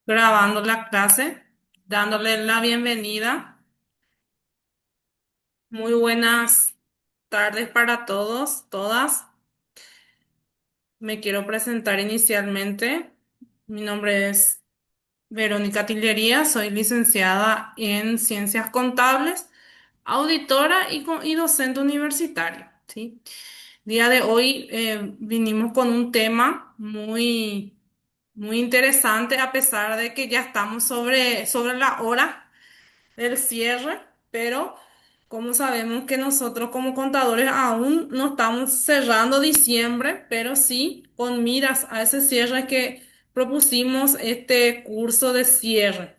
grabando la clase, dándole la bienvenida. Muy buenas tardes para todos, todas. Me quiero presentar inicialmente. Mi nombre es Verónica Tillería, soy licenciada en Ciencias Contables, auditora y docente universitaria, ¿sí? Día de hoy vinimos con un tema muy interesante, a pesar de que ya estamos sobre la hora del cierre, pero como sabemos que nosotros como contadores aún no estamos cerrando diciembre, pero sí con miras a ese cierre que propusimos este curso de cierre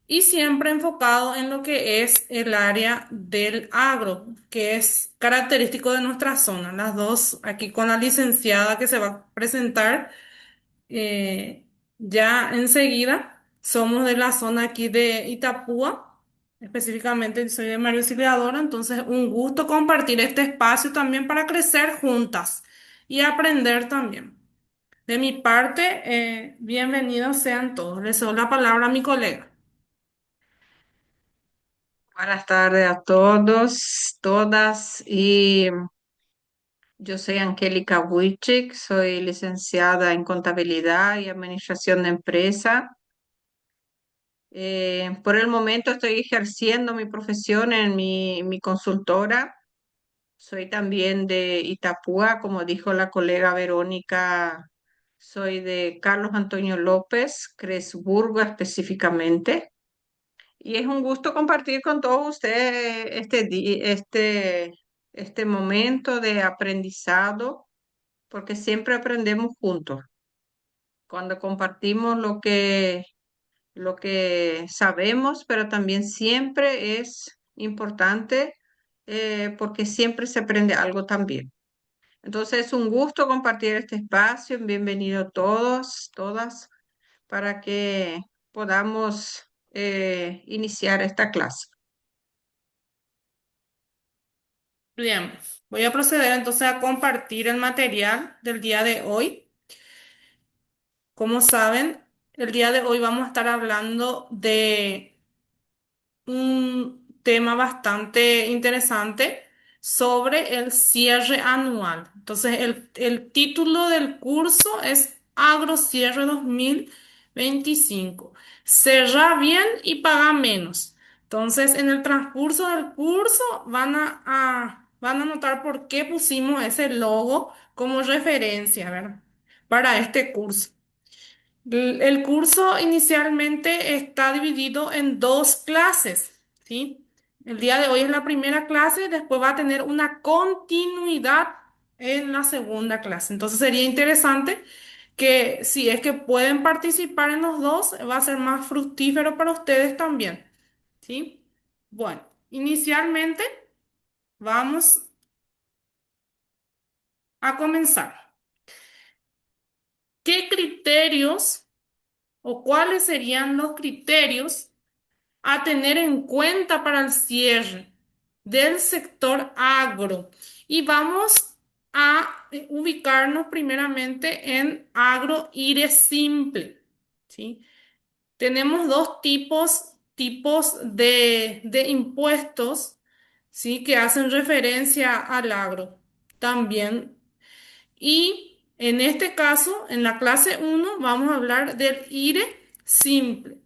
y siempre enfocado en lo que es el área del agro, que es característico de nuestra zona. Las dos aquí con la licenciada que se va a presentar ya enseguida. Somos de la zona aquí de Itapúa, específicamente soy de Mario Auxiliadora, entonces un gusto compartir este espacio también para crecer juntas y aprender también. De mi parte, bienvenidos sean todos. Les doy la palabra a mi colega. Buenas tardes a todos, todas. Y yo soy Angélica Wojcik, soy licenciada en Contabilidad y Administración de Empresa. Por el momento estoy ejerciendo mi profesión en mi consultora. Soy también de Itapúa, como dijo la colega Verónica, soy de Carlos Antonio López, Cresburgo específicamente. Y es un gusto compartir con todos ustedes este momento de aprendizado, porque siempre aprendemos juntos. Cuando compartimos lo que sabemos, pero también siempre es importante porque siempre se aprende algo también. Entonces es un gusto compartir este espacio. Bienvenidos todos, todas, para que podamos iniciar esta clase. Bien, voy a proceder entonces a compartir el material del día de hoy. Como saben, el día de hoy vamos a estar hablando de un tema bastante interesante sobre el cierre anual. Entonces, el título del curso es Agrocierre 2025. Cerra bien y paga menos. Entonces, en el transcurso del curso van a notar por qué pusimos ese logo como referencia, ¿verdad? Para este curso. El curso inicialmente está dividido en dos clases, ¿sí? El día de hoy es la primera clase, después va a tener una continuidad en la segunda clase. Entonces sería interesante que si es que pueden participar en los dos, va a ser más fructífero para ustedes también, ¿sí? Bueno, inicialmente vamos a comenzar. ¿Qué criterios o cuáles serían los criterios a tener en cuenta para el cierre del sector agro? Y vamos a ubicarnos primeramente en agro IRE simple, ¿sí? Tenemos dos tipos de impuestos, ¿sí? Que hacen referencia al agro también. Y en este caso, en la clase uno vamos a hablar del IRE simple.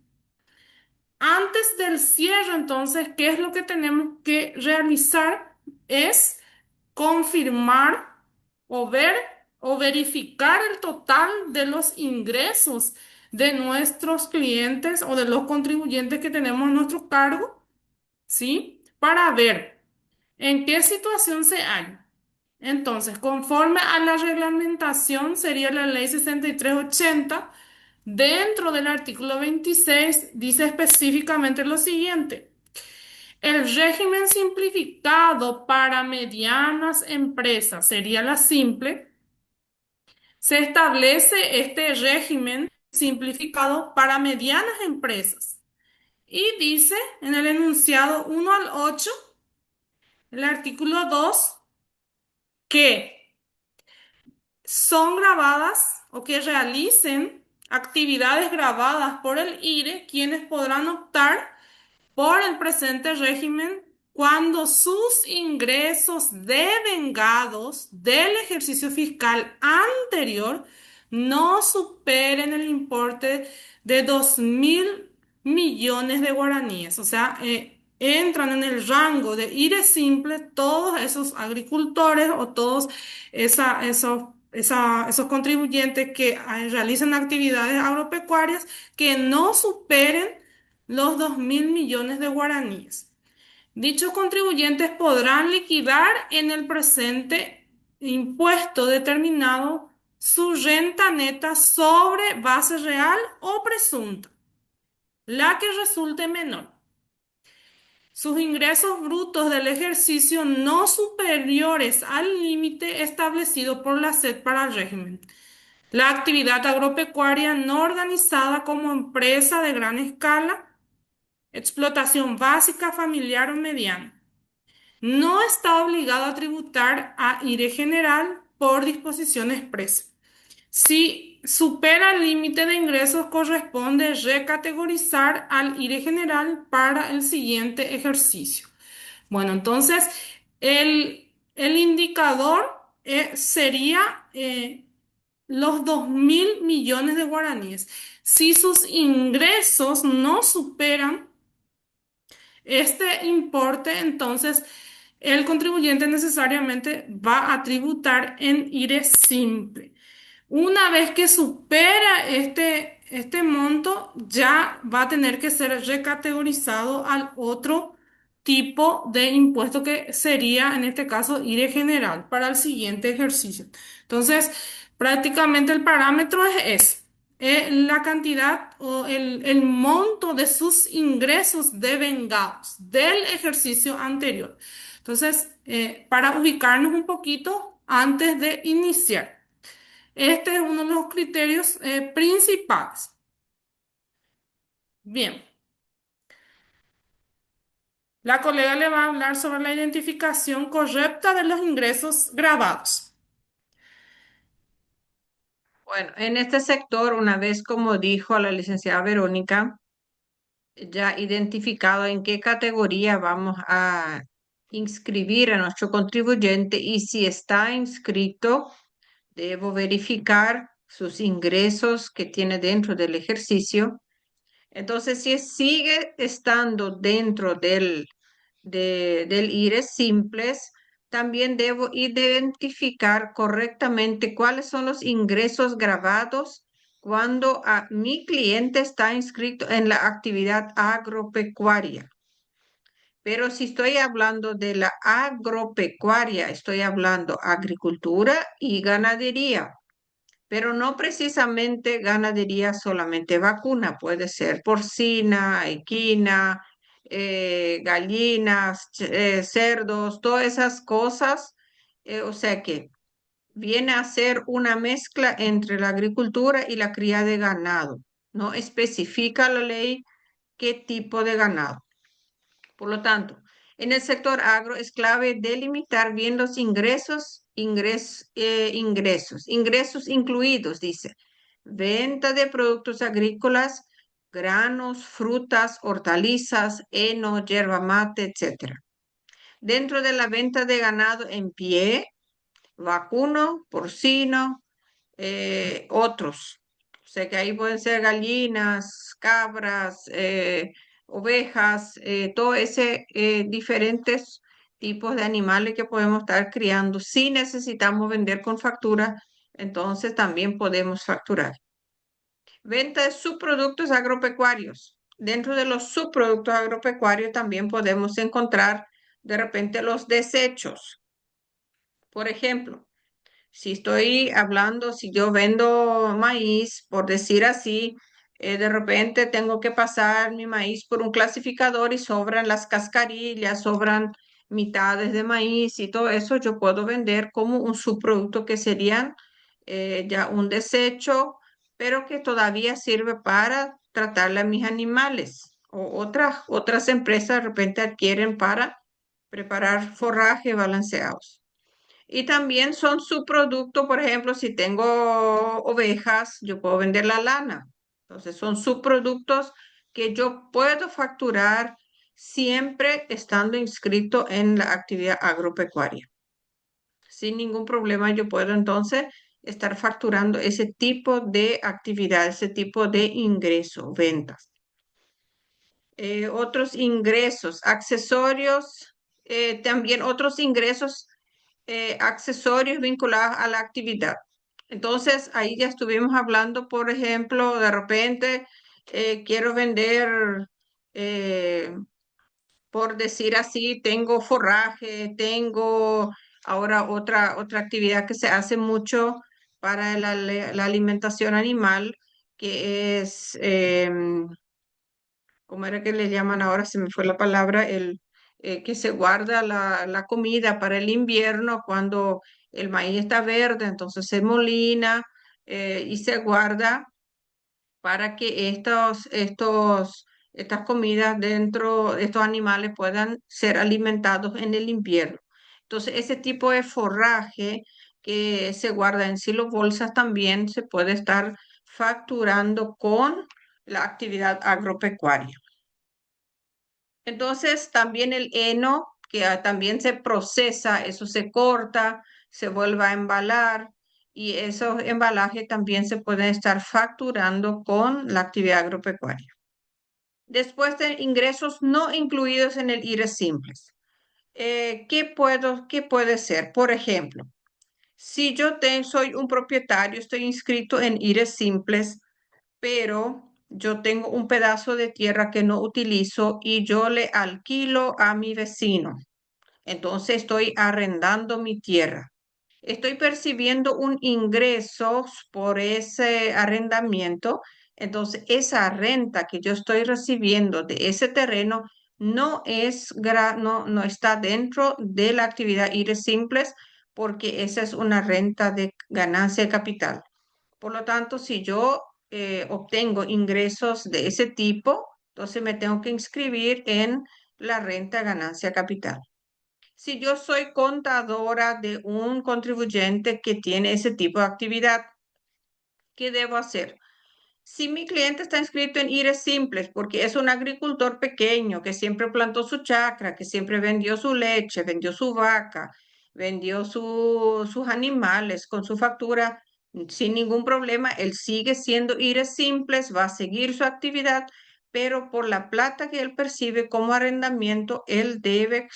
Antes del cierre, entonces, ¿qué es lo que tenemos que realizar? Es confirmar o ver o verificar el total de los ingresos de nuestros clientes o de los contribuyentes que tenemos a nuestro cargo, ¿sí? Para ver en qué situación se halla. Entonces, conforme a la reglamentación, sería la ley 6380. Dentro del artículo 26 dice específicamente lo siguiente: el régimen simplificado para medianas empresas, sería la simple, se establece este régimen simplificado para medianas empresas y dice en el enunciado 1 al 8, el artículo 2, que son grabadas o que realicen actividades grabadas por el IRE, quienes podrán optar por el presente régimen cuando sus ingresos devengados del ejercicio fiscal anterior no superen el importe de 2.000 millones de guaraníes. O sea, entran en el rango de IRE simple todos esos agricultores o todos esos contribuyentes que realizan actividades agropecuarias que no superen los 2.000 millones de guaraníes. Dichos contribuyentes podrán liquidar en el presente impuesto determinado su renta neta sobre base real o presunta, la que resulte menor. Sus ingresos brutos del ejercicio no superiores al límite establecido por la SED para el régimen. La actividad agropecuaria no organizada como empresa de gran escala, explotación básica, familiar o mediana. No está obligado a tributar a IRE general por disposición expresa. Si supera el límite de ingresos, corresponde recategorizar al IRE general para el siguiente ejercicio. Bueno, entonces el indicador sería los 2.000 millones de guaraníes. Si sus ingresos no superan este importe, entonces el contribuyente necesariamente va a tributar en IRE simple. Una vez que supera este monto, ya va a tener que ser recategorizado al otro tipo de impuesto que sería, en este caso, IRE general para el siguiente ejercicio. Entonces, prácticamente el parámetro es ese. La cantidad o el monto de sus ingresos devengados del ejercicio anterior. Entonces, para ubicarnos un poquito antes de iniciar. Este es uno de los criterios principales. Bien, la colega le va a hablar sobre la identificación correcta de los ingresos grabados. Bueno, en este sector, una vez como dijo la licenciada Verónica, ya identificado en qué categoría vamos a inscribir a nuestro contribuyente y si está inscrito, debo verificar sus ingresos que tiene dentro del ejercicio. Entonces, si sigue estando dentro del IRES simples, también debo identificar correctamente cuáles son los ingresos grabados cuando mi cliente está inscrito en la actividad agropecuaria. Pero si estoy hablando de la agropecuaria, estoy hablando agricultura y ganadería, pero no precisamente ganadería solamente vacuna, puede ser porcina, equina, gallinas, cerdos, todas esas cosas. O sea que viene a ser una mezcla entre la agricultura y la cría de ganado. No especifica la ley qué tipo de ganado. Por lo tanto, en el sector agro es clave delimitar bien los ingresos incluidos, dice, venta de productos agrícolas, granos, frutas, hortalizas, heno, yerba mate, etcétera. Dentro de la venta de ganado en pie, vacuno, porcino, otros. O sea que ahí pueden ser gallinas, cabras, ovejas, todo ese diferentes tipos de animales que podemos estar criando. Si necesitamos vender con factura, entonces también podemos facturar. Venta de subproductos agropecuarios. Dentro de los subproductos agropecuarios también podemos encontrar de repente los desechos. Por ejemplo, si estoy hablando, si yo vendo maíz, por decir así, de repente tengo que pasar mi maíz por un clasificador y sobran las cascarillas, sobran mitades de maíz y todo eso, yo puedo vender como un subproducto que serían ya un desecho, pero que todavía sirve para tratarle a mis animales. O otras empresas de repente adquieren para preparar forraje balanceados. Y también son subproductos, por ejemplo, si tengo ovejas, yo puedo vender la lana. Entonces son subproductos que yo puedo facturar siempre estando inscrito en la actividad agropecuaria. Sin ningún problema yo puedo entonces estar facturando ese tipo de actividad, ese tipo de ingreso, ventas. Otros ingresos, accesorios, también otros ingresos, accesorios vinculados a la actividad. Entonces, ahí ya estuvimos hablando, por ejemplo, de repente quiero vender, eh, por decir así, tengo forraje, tengo ahora otra actividad que se hace mucho para la alimentación animal, que es, ¿cómo era que le llaman ahora? Se me fue la palabra, el que se guarda la comida para el invierno cuando el maíz está verde, entonces se molina y se guarda para que estas comidas dentro, estos animales puedan ser alimentados en el invierno. Entonces, ese tipo de forraje que se guarda en bolsas también se puede estar facturando con la actividad agropecuaria. Entonces, también el heno, que también se procesa, eso se corta, se vuelve a embalar y esos embalajes también se pueden estar facturando con la actividad agropecuaria. Después de ingresos no incluidos en el IRE simples. ¿Qué puede ser? Por ejemplo, si soy un propietario, estoy inscrito en IRE simples, pero yo tengo un pedazo de tierra que no utilizo y yo le alquilo a mi vecino. Entonces estoy arrendando mi tierra. Estoy percibiendo un ingreso por ese arrendamiento. Entonces esa renta que yo estoy recibiendo de ese terreno no está dentro de la actividad IRE simples porque esa es una renta de ganancia de capital. Por lo tanto, si yo obtengo ingresos de ese tipo, entonces me tengo que inscribir en la renta ganancia capital. Si yo soy contadora de un contribuyente que tiene ese tipo de actividad, ¿qué debo hacer? Si mi cliente está inscrito en IRES simples porque es un agricultor pequeño que siempre plantó su chacra, que siempre vendió su leche, vendió su vaca, vendió sus animales con su factura sin ningún problema, él sigue siendo IRES simples, va a seguir su actividad, pero por la plata que él percibe como arrendamiento, él debe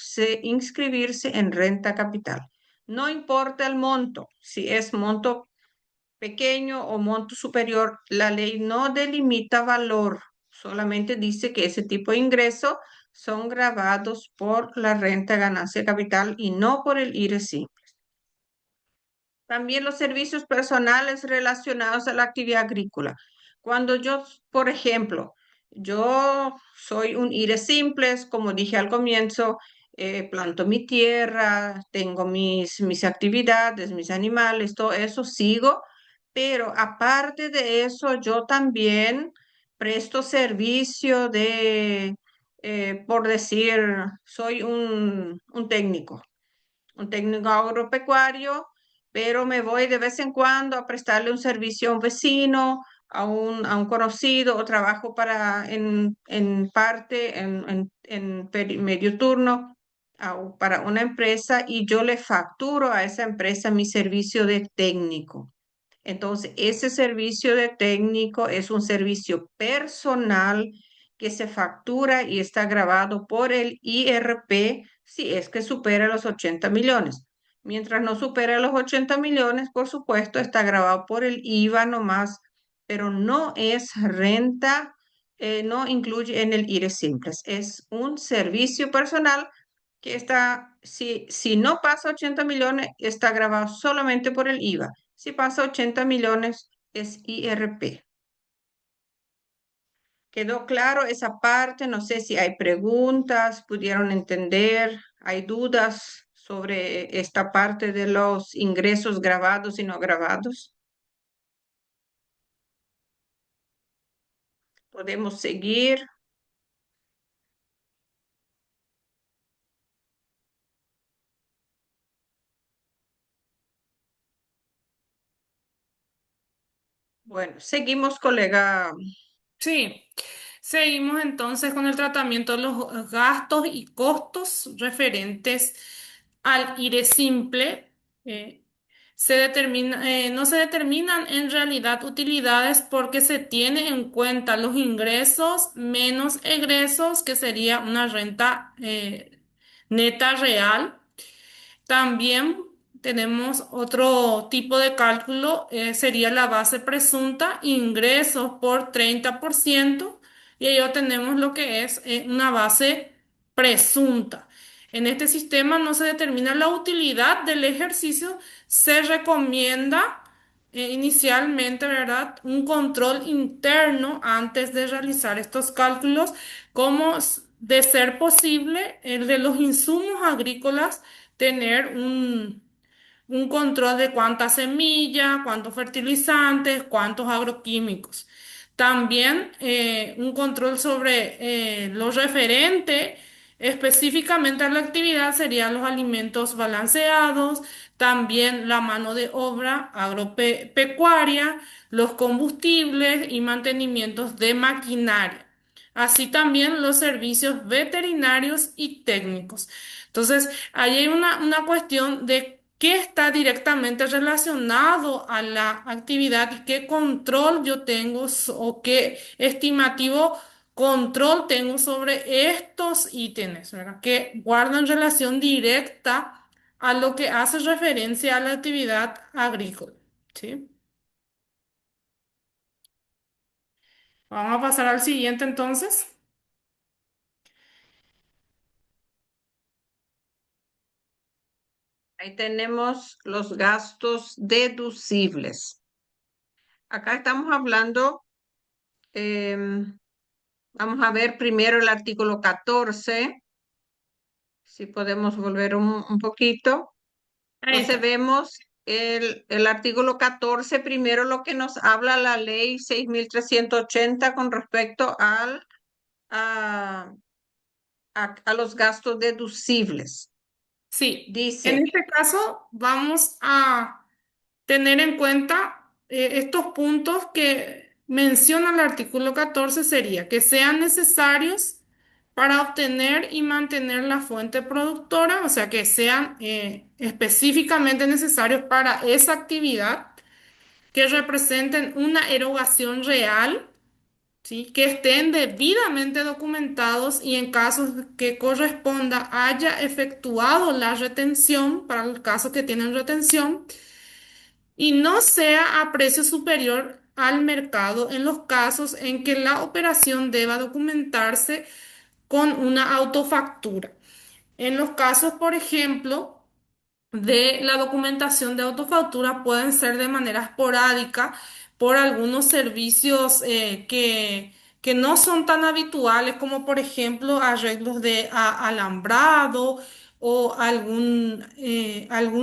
inscribirse en renta capital. No importa el monto, si es monto pequeño o monto superior, la ley no delimita valor, solamente dice que ese tipo de ingresos son gravados por la renta ganancia capital y no por el IRESI. También los servicios personales relacionados a la actividad agrícola. Cuando yo, por ejemplo, yo soy un IRE simples, como dije al comienzo, planto mi tierra, tengo mis actividades, mis animales, todo eso sigo, pero aparte de eso, yo también presto servicio por decir, soy un técnico agropecuario, pero me voy de vez en cuando a prestarle un servicio a un vecino, a un conocido, o trabajo en parte, medio turno, para una empresa y yo le facturo a esa empresa mi servicio de técnico. Entonces, ese servicio de técnico es un servicio personal que se factura y está grabado por el IRP si es que supera los 80 millones. Mientras no supera los 80 millones, por supuesto, está grabado por el IVA nomás, pero no es renta, no incluye en el IRE simples. Es un servicio personal que está, si no pasa 80 millones, está grabado solamente por el IVA. Si pasa 80 millones, es IRP. ¿Quedó claro esa parte? No sé si hay preguntas, pudieron entender, hay dudas sobre esta parte de los ingresos grabados y no grabados. Podemos seguir. Bueno, seguimos, colega. Sí, seguimos entonces con el tratamiento de los gastos y costos referentes al IRE simple. Eh, no se determinan en realidad utilidades porque se tiene en cuenta los ingresos menos egresos, que sería una renta neta real. También tenemos otro tipo de cálculo, sería la base presunta, ingresos por 30%, y ahí tenemos lo que es una base presunta. En este sistema no se determina la utilidad del ejercicio, se recomienda inicialmente, ¿verdad?, un control interno antes de realizar estos cálculos, como de ser posible el de los insumos agrícolas, tener un control de cuántas semillas, cuántos fertilizantes, cuántos agroquímicos. También un control sobre lo referente específicamente a la actividad serían los alimentos balanceados, también la mano de obra agropecuaria, los combustibles y mantenimientos de maquinaria, así también los servicios veterinarios y técnicos. Entonces, ahí hay una cuestión de qué está directamente relacionado a la actividad y qué control yo tengo o qué estimativo control tengo sobre estos ítems, ¿verdad? Que guardan relación directa a lo que hace referencia a la actividad agrícola, ¿sí? Vamos a pasar al siguiente entonces. Ahí tenemos los gastos deducibles. Acá estamos hablando, em, vamos a ver primero el artículo 14, si podemos volver un poquito. Ahí Entonces está. vemos el artículo 14, primero lo que nos habla la ley 6.380 con respecto a, a los gastos deducibles. Sí, en Dice, este caso vamos a tener en cuenta estos puntos que menciona el artículo 14, sería que sean necesarios para obtener y mantener la fuente productora, o sea, que sean específicamente necesarios para esa actividad, que representen una erogación real, ¿sí? Que estén debidamente documentados y en casos que corresponda haya efectuado la retención, para el caso que tienen retención, y no sea a precio superior al mercado en los casos en que la operación deba documentarse con una autofactura. En los casos, por ejemplo, de la documentación de autofactura pueden ser de manera esporádica por algunos servicios que no son tan habituales, como por ejemplo arreglos de alambrado o algún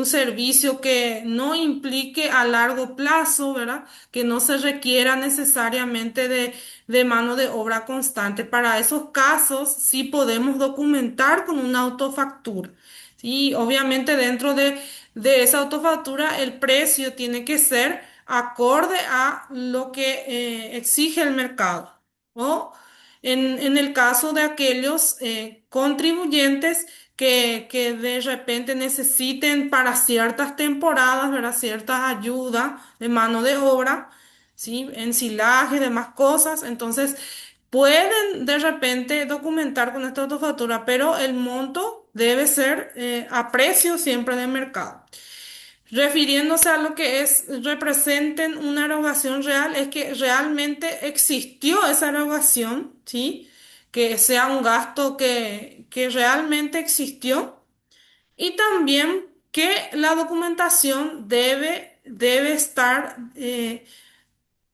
servicio que no implique a largo plazo, ¿verdad? Que no se requiera necesariamente de mano de obra constante. Para esos casos sí podemos documentar con una autofactura. Sí, obviamente dentro de esa autofactura el precio tiene que ser acorde a lo que exige el mercado. O en el caso de aquellos contribuyentes que de repente necesiten para ciertas temporadas, ¿verdad? Ciertas ayudas de mano de obra, ¿sí? Ensilaje y demás cosas. Entonces, pueden de repente documentar con esta autofactura, pero el monto debe ser a precio siempre de mercado. Refiriéndose a lo que es, representen una erogación real, es que realmente existió esa erogación, ¿sí? Que sea un gasto que realmente existió, y también que la documentación debe estar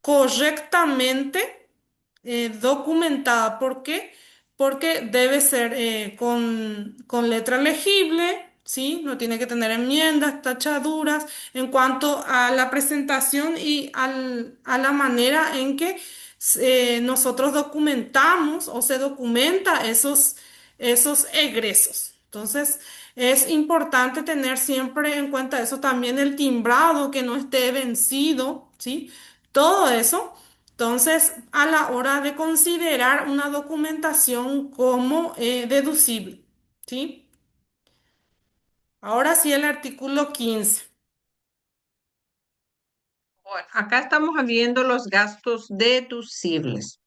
correctamente documentada. ¿Por qué? Porque debe ser con letra legible, ¿sí? No tiene que tener enmiendas, tachaduras en cuanto a la presentación y a la manera en que nosotros documentamos o se documenta esos egresos. Entonces, es importante tener siempre en cuenta eso, también el timbrado que no esté vencido, ¿sí? todo eso. Entonces, a la hora de considerar una documentación como deducible, ¿sí? Ahora sí, el artículo 15. Bueno, acá estamos viendo los gastos deducibles.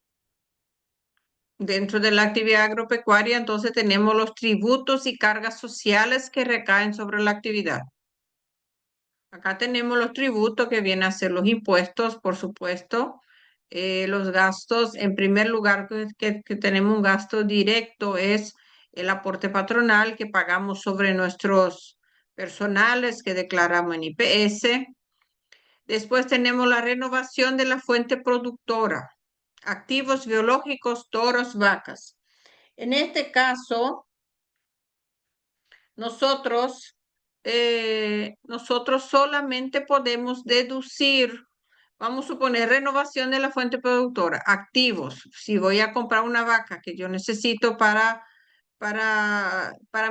Dentro de la actividad agropecuaria, entonces tenemos los tributos y cargas sociales que recaen sobre la actividad. Acá tenemos los tributos que vienen a ser los impuestos, por supuesto. Los gastos, en primer lugar, que tenemos un gasto directo es el aporte patronal que pagamos sobre nuestros personales que declaramos en IPS. Después tenemos la renovación de la fuente productora, activos biológicos, toros, vacas. En este caso, nosotros, nosotros solamente podemos deducir, vamos a suponer, renovación de la fuente productora, activos. Si voy a comprar una vaca que yo necesito para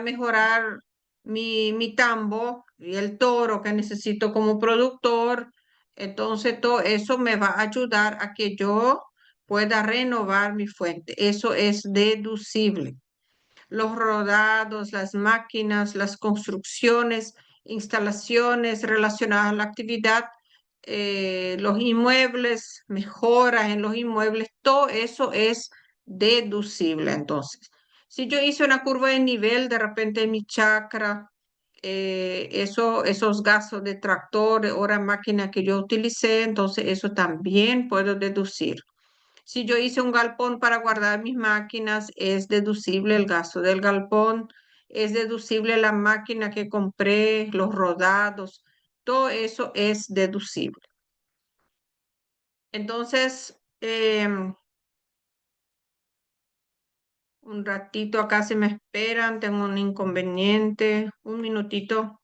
mejorar mi tambo y el toro que necesito como productor, entonces todo eso me va a ayudar a que yo pueda renovar mi fuente. Eso es deducible. Los rodados, las máquinas, las construcciones, instalaciones relacionadas a la actividad, los inmuebles, mejoras en los inmuebles, todo eso es deducible. Entonces, si yo hice una curva de nivel de repente en mi chacra, esos gastos de tractor, hora máquina que yo utilicé, entonces eso también puedo deducir. Si yo hice un galpón para guardar mis máquinas, es deducible el gasto del galpón, es deducible la máquina que compré, los rodados, todo eso es deducible. Entonces, un ratito acá se me esperan, tengo un inconveniente, un minutito.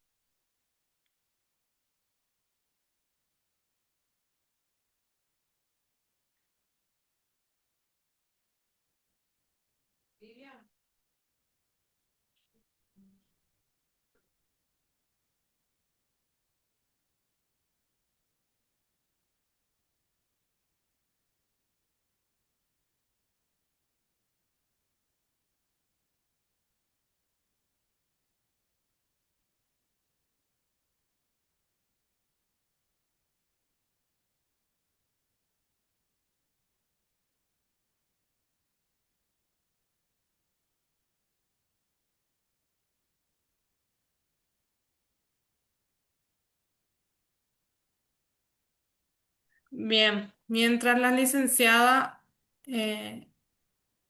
Vivian. Bien, mientras la licenciada eh,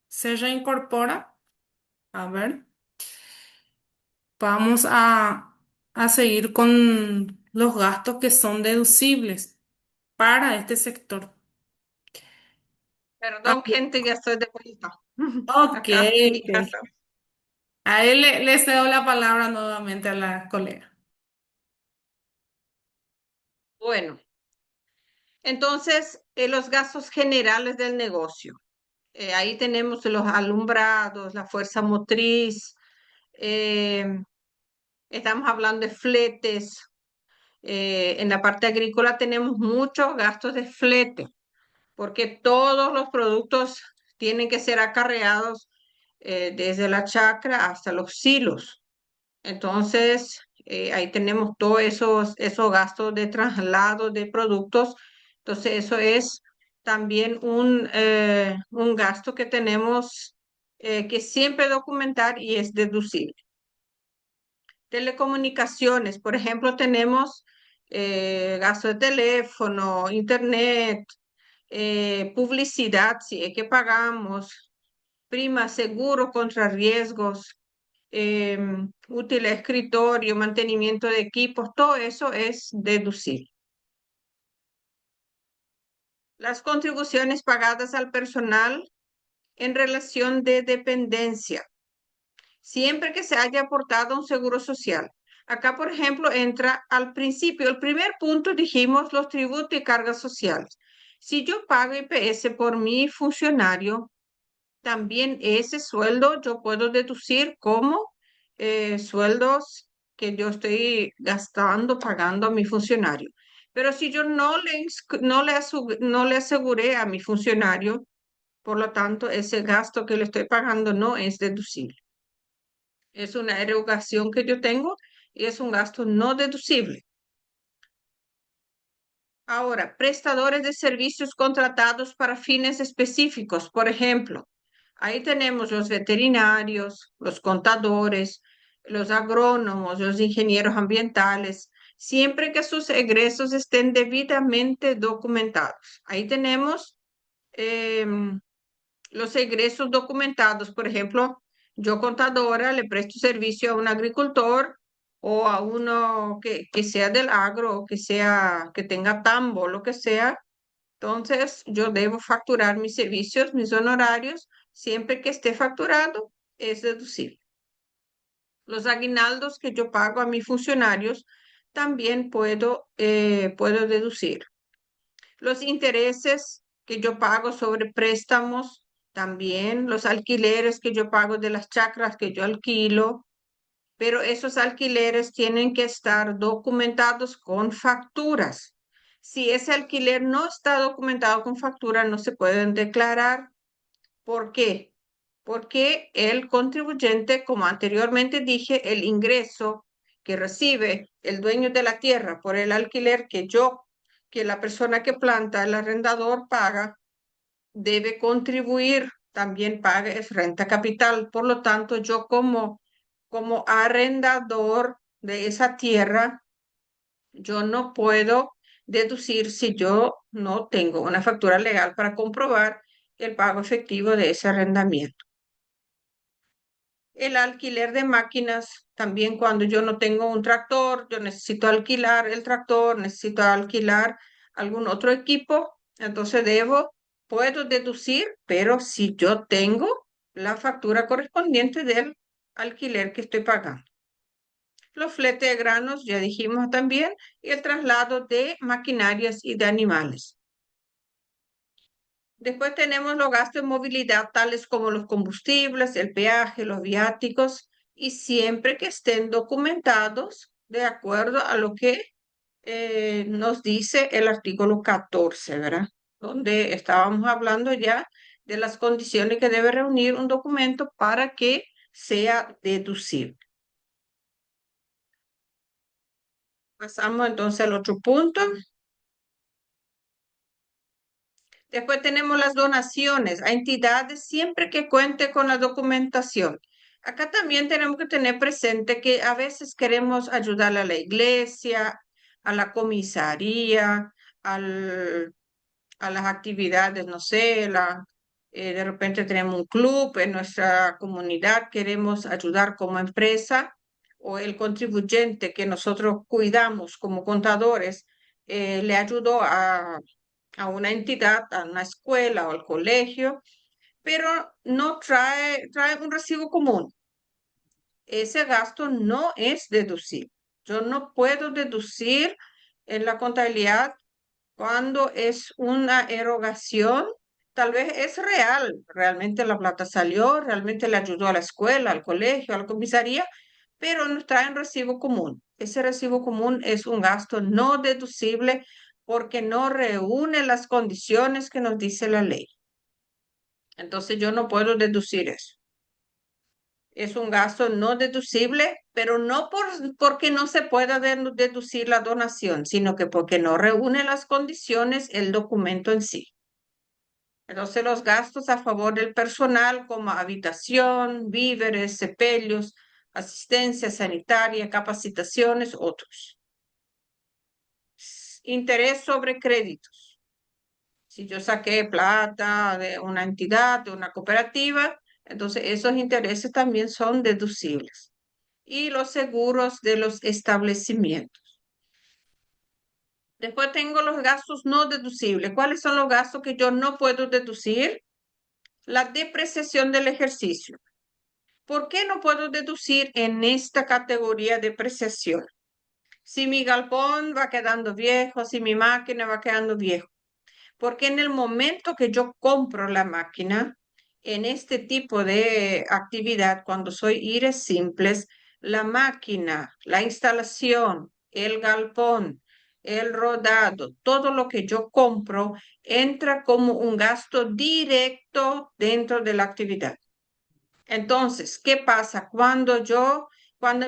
se reincorpora, a ver, vamos a seguir con los gastos que son deducibles para este sector. A Perdón, ver, gente, ya estoy de vuelta. ok, Acá en mi casa. ok. A él le cedo la palabra nuevamente a la colega. Bueno, entonces, los gastos generales del negocio. Ahí tenemos los alumbrados, la fuerza motriz, eh, estamos hablando de fletes. En la parte agrícola tenemos muchos gastos de flete, porque todos los productos tienen que ser acarreados desde la chacra hasta los silos. Entonces, ahí tenemos todos esos gastos de traslado de productos. Entonces, eso es también un gasto que tenemos que siempre documentar y es deducible. Telecomunicaciones, por ejemplo, tenemos gasto de teléfono, internet, publicidad, si es que pagamos, prima, seguro contra riesgos, útil escritorio, mantenimiento de equipos, todo eso es deducible. Las contribuciones pagadas al personal en relación de dependencia, siempre que se haya aportado un seguro social. Acá, por ejemplo, entra al principio, el primer punto dijimos los tributos y cargas sociales. Si yo pago IPS por mi funcionario, también ese sueldo yo puedo deducir como sueldos que yo estoy gastando, pagando a mi funcionario. Pero si yo no le aseguré a mi funcionario, por lo tanto, ese gasto que le estoy pagando no es deducible. Es una erogación que yo tengo y es un gasto no deducible. Ahora, prestadores de servicios contratados para fines específicos, por ejemplo, ahí tenemos los veterinarios, los contadores, los agrónomos, los ingenieros ambientales, siempre que sus egresos estén debidamente documentados. Ahí tenemos em, los egresos documentados. Por ejemplo, yo contadora le presto servicio a un agricultor o a uno que sea del agro, o que sea, que tenga tambo, lo que sea. Entonces, yo debo facturar mis servicios, mis honorarios, siempre que esté facturado, es deducible. Los aguinaldos que yo pago a mis funcionarios también puedo deducir. Los intereses que yo pago sobre préstamos, también los alquileres que yo pago de las chacras que yo alquilo, pero esos alquileres tienen que estar documentados con facturas. Si ese alquiler no está documentado con factura, no se pueden declarar. ¿Por qué? Porque el contribuyente, como anteriormente dije, el ingreso que recibe el dueño de la tierra por el alquiler que la persona que planta, el arrendador paga, debe contribuir, también paga, es renta capital. Por lo tanto, yo como arrendador de esa tierra, yo no puedo deducir si yo no tengo una factura legal para comprobar el pago efectivo de ese arrendamiento. El alquiler de máquinas, también cuando yo no tengo un tractor, yo necesito alquilar el tractor, necesito alquilar algún otro equipo, entonces puedo deducir, pero si yo tengo la factura correspondiente del alquiler que estoy pagando. Los fletes de granos, ya dijimos también, y el traslado de maquinarias y de animales. Después tenemos los gastos de movilidad, tales como los combustibles, el peaje, los viáticos, y siempre que estén documentados de acuerdo a lo que nos dice el artículo 14, ¿verdad? Donde estábamos hablando ya de las condiciones que debe reunir un documento para que sea deducible. Pasamos entonces al otro punto. Después tenemos las donaciones a entidades siempre que cuente con la documentación. Acá también tenemos que tener presente que a veces queremos ayudar a la iglesia, a la comisaría, a las actividades, no sé, de repente tenemos un club en nuestra comunidad, queremos ayudar como empresa o el contribuyente que nosotros cuidamos como contadores le ayudó a una entidad, a una escuela o al colegio, pero no trae un recibo común. Ese gasto no es deducible. Yo no puedo deducir en la contabilidad cuando es una erogación. Tal vez es real, realmente la plata salió, realmente le ayudó a la escuela, al colegio, a la comisaría, pero no trae un recibo común. Ese recibo común es un gasto no deducible porque no reúne las condiciones que nos dice la ley. Entonces yo no puedo deducir eso. Es un gasto no deducible, pero no porque no se pueda deducir la donación, sino que porque no reúne las condiciones el documento en sí. Entonces los gastos a favor del personal como habitación, víveres, sepelios, asistencia sanitaria, capacitaciones, otros. Interés sobre créditos. Si yo saqué plata de una entidad, de una cooperativa, entonces esos intereses también son deducibles. Y los seguros de los establecimientos. Después tengo los gastos no deducibles. ¿Cuáles son los gastos que yo no puedo deducir? La depreciación del ejercicio. ¿Por qué no puedo deducir en esta categoría de depreciación? Si mi galpón va quedando viejo, si mi máquina va quedando viejo. Porque en el momento que yo compro la máquina, en este tipo de actividad, cuando soy IRES simples, la máquina, la instalación, el galpón, el rodado, todo lo que yo compro entra como un gasto directo dentro de la actividad. Entonces, ¿qué pasa? Cuando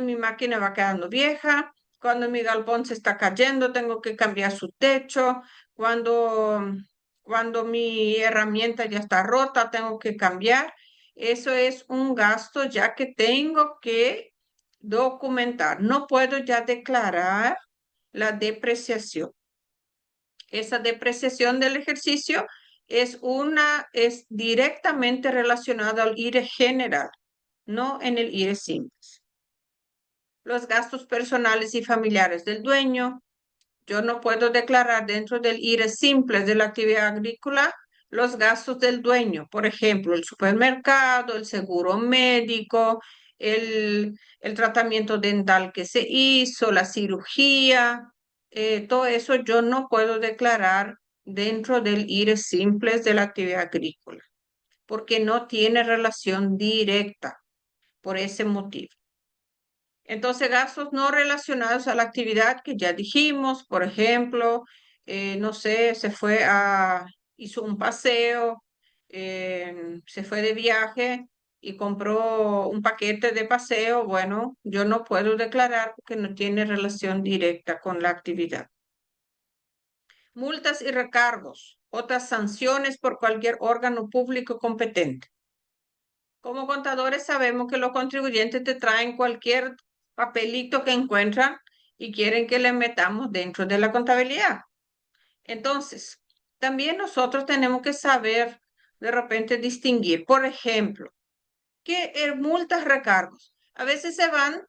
mi máquina va quedando vieja, cuando mi galpón se está cayendo, tengo que cambiar su techo, cuando, cuando mi herramienta ya está rota, tengo que cambiar. Eso es un gasto ya que tengo que documentar. No puedo ya declarar la depreciación. Esa depreciación del ejercicio es directamente relacionada al IRE general, no en el IRE simples. Los gastos personales y familiares del dueño. Yo no puedo declarar dentro del IRE simple de la actividad agrícola los gastos del dueño, por ejemplo, el supermercado, el seguro médico, el tratamiento dental que se hizo, la cirugía, todo eso yo no puedo declarar dentro del IRE simple de la actividad agrícola, porque no tiene relación directa por ese motivo. Entonces, gastos no relacionados a la actividad que ya dijimos, por ejemplo, no sé, hizo un paseo, se fue de viaje y compró un paquete de paseo. Bueno, yo no puedo declarar porque no tiene relación directa con la actividad. Multas y recargos, otras sanciones por cualquier órgano público competente. Como contadores sabemos que los contribuyentes te traen cualquier papelito que encuentran y quieren que le metamos dentro de la contabilidad. Entonces, también nosotros tenemos que saber de repente distinguir, por ejemplo, qué multas, recargos. A veces se van,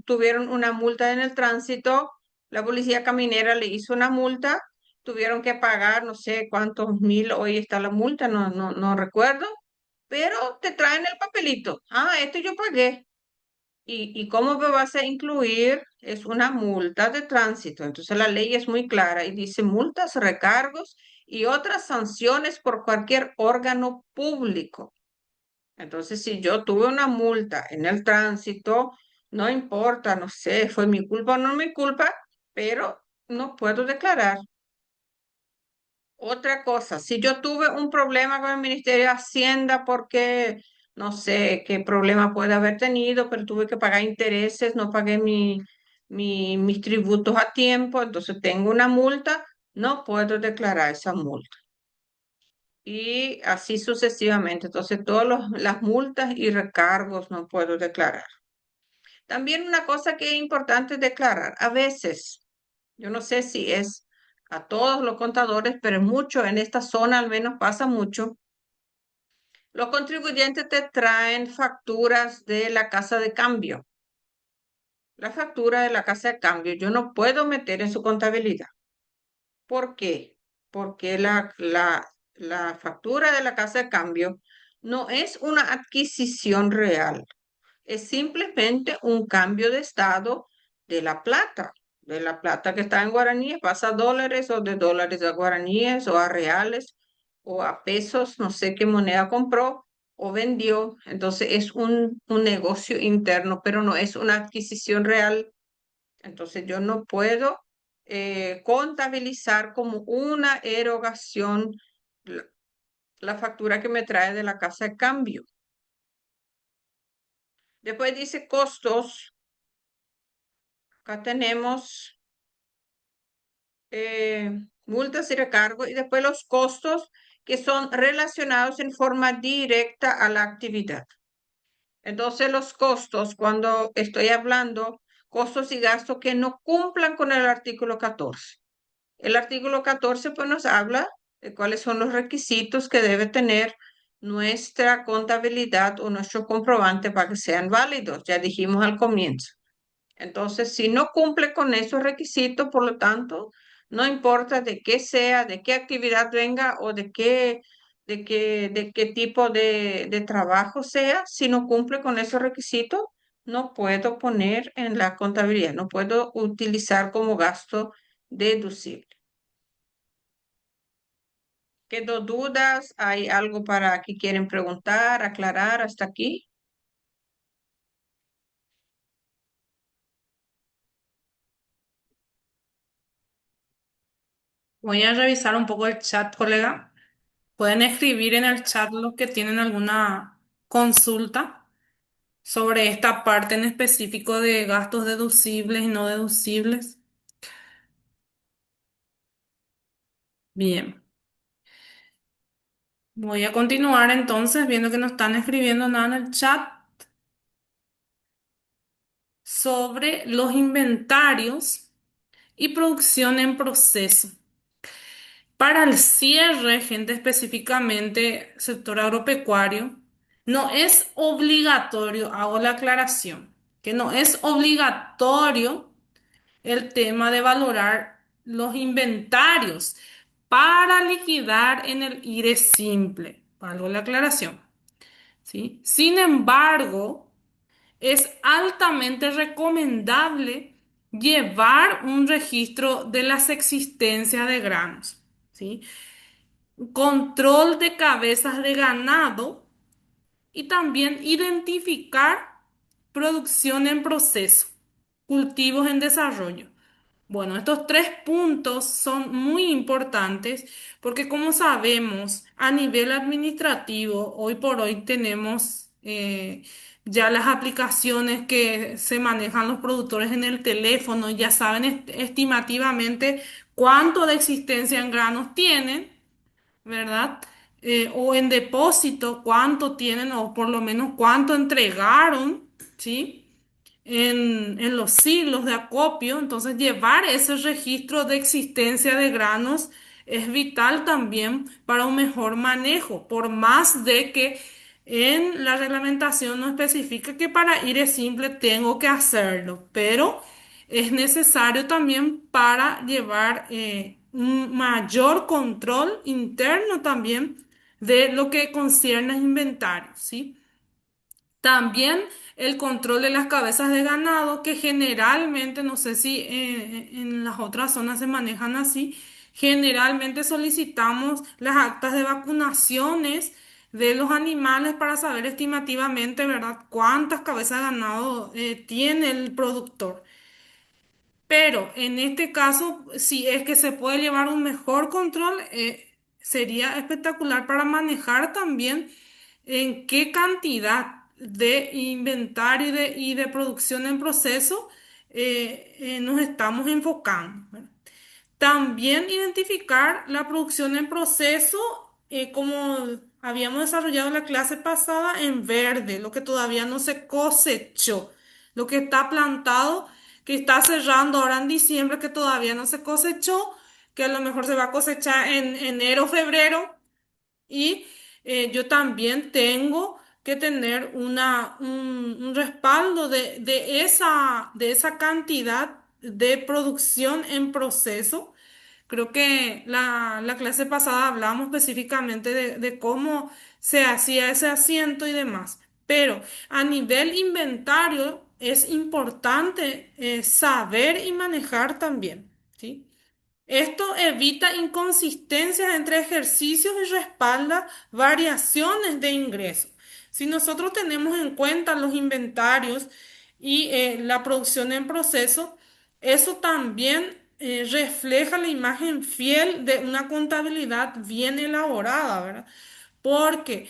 tuvieron una multa en el tránsito, la policía caminera le hizo una multa, tuvieron que pagar no sé cuántos mil, hoy está la multa, no recuerdo, pero te traen el papelito. Ah, esto yo pagué. ¿Y cómo me vas a incluir? Es una multa de tránsito. Entonces la ley es muy clara y dice multas, recargos y otras sanciones por cualquier órgano público. Entonces, si yo tuve una multa en el tránsito, no importa, no sé, fue mi culpa o no mi culpa, pero no puedo declarar. Otra cosa, si yo tuve un problema con el Ministerio de Hacienda porque no sé qué problema puede haber tenido, pero tuve que pagar intereses, no pagué mis tributos a tiempo, entonces tengo una multa, no puedo declarar esa multa. Y así sucesivamente. Entonces, todas las multas y recargos no puedo declarar. También una cosa que es importante declarar, a veces, yo no sé si es a todos los contadores, pero mucho en esta zona al menos pasa mucho. Los contribuyentes te traen facturas de la casa de cambio. La factura de la casa de cambio yo no puedo meter en su contabilidad. ¿Por qué? Porque la factura de la casa de cambio no es una adquisición real. Es simplemente un cambio de estado de la plata que está en guaraníes, pasa a dólares o de dólares a guaraníes o a reales o a pesos, no sé qué moneda compró o vendió. Entonces es un negocio interno, pero no es una adquisición real. Entonces yo no puedo contabilizar como una erogación la la factura que me trae de la casa de cambio. Después dice costos. Acá tenemos multas y recargos y después los costos que son relacionados en forma directa a la actividad. Entonces los costos, cuando estoy hablando, costos y gastos que no cumplan con el artículo 14. El artículo 14 pues nos habla de cuáles son los requisitos que debe tener nuestra contabilidad o nuestro comprobante para que sean válidos. Ya dijimos al comienzo. Entonces, si no cumple con esos requisitos, por lo tanto, no importa de qué sea, de qué actividad venga o de qué tipo de trabajo sea, si no cumple con esos requisitos, no puedo poner en la contabilidad, no puedo utilizar como gasto deducible. ¿Quedó dudas? ¿Hay algo para que quieren preguntar, aclarar hasta aquí? Voy a revisar un poco el chat, colega. Pueden escribir en el chat los que tienen alguna consulta sobre esta parte en específico de gastos deducibles y no deducibles. Bien, voy a continuar entonces viendo que no están escribiendo nada en el chat sobre los inventarios y producción en proceso. Para el cierre, gente, específicamente sector agropecuario, no es obligatorio, hago la aclaración, que no es obligatorio el tema de valorar los inventarios para liquidar en el IRE simple. Hago la aclaración, ¿sí? Sin embargo, es altamente recomendable llevar un registro de las existencias de granos, ¿sí? Control de cabezas de ganado y también identificar producción en proceso, cultivos en desarrollo. Bueno, estos tres puntos son muy importantes porque como sabemos, a nivel administrativo, hoy por hoy tenemos ya las aplicaciones que se manejan los productores en el teléfono, ya saben estimativamente cuánto de existencia en granos tienen, ¿verdad? O en depósito, cuánto tienen o por lo menos cuánto entregaron, ¿sí? En los siglos de acopio. Entonces, llevar ese registro de existencia de granos es vital también para un mejor manejo, por más de que en la reglamentación no especifica que para ir es simple tengo que hacerlo, pero es necesario también para llevar un mayor control interno también de lo que concierne a inventarios, ¿sí? También el control de las cabezas de ganado, que generalmente, no sé si en las otras zonas se manejan así, generalmente solicitamos las actas de vacunaciones de los animales para saber estimativamente, ¿verdad?, cuántas cabezas de ganado tiene el productor. Pero en este caso, si es que se puede llevar un mejor control, sería espectacular para manejar también en qué cantidad de inventario y de producción en proceso nos estamos enfocando, ¿verdad? También identificar la producción en proceso, como habíamos desarrollado en la clase pasada, en verde, lo que todavía no se cosechó, lo que está plantado, que está cerrando ahora en diciembre, que todavía no se cosechó, que a lo mejor se va a cosechar en enero, febrero, y yo también tengo que tener un respaldo de esa cantidad de producción en proceso. Creo que la clase pasada hablamos específicamente de cómo se hacía ese asiento y demás. Pero a nivel inventario es importante saber y manejar también, ¿sí? Esto evita inconsistencias entre ejercicios y respalda variaciones de ingresos. Si nosotros tenemos en cuenta los inventarios y la producción en proceso, eso también refleja la imagen fiel de una contabilidad bien elaborada, ¿verdad? Porque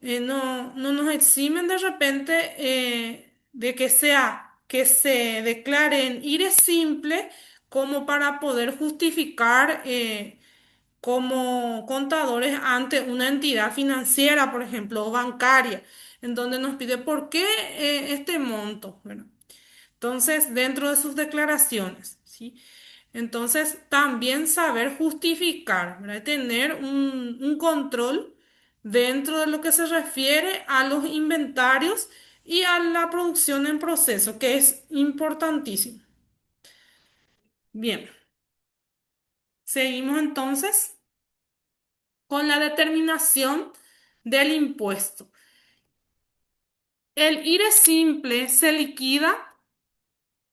no nos eximen de repente de que se declare en IRE simple como para poder justificar como contadores ante una entidad financiera, por ejemplo, o bancaria, en donde nos pide por qué este monto, ¿verdad? Entonces, dentro de sus declaraciones, ¿sí? Entonces, también saber justificar, ¿verdad? Tener un control dentro de lo que se refiere a los inventarios y a la producción en proceso, que es importantísimo. Bien, seguimos entonces con la determinación del impuesto. El IRE simple se liquida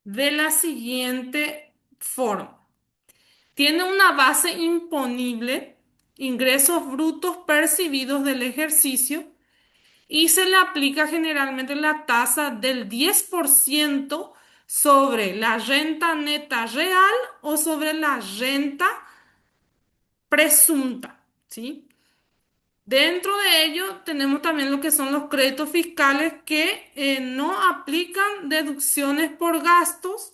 de la siguiente forma. Tiene una base imponible, ingresos brutos percibidos del ejercicio, y se le aplica generalmente la tasa del 10% sobre la renta neta real o sobre la renta presunta, ¿sí? Dentro de ello tenemos también lo que son los créditos fiscales que no aplican deducciones por gastos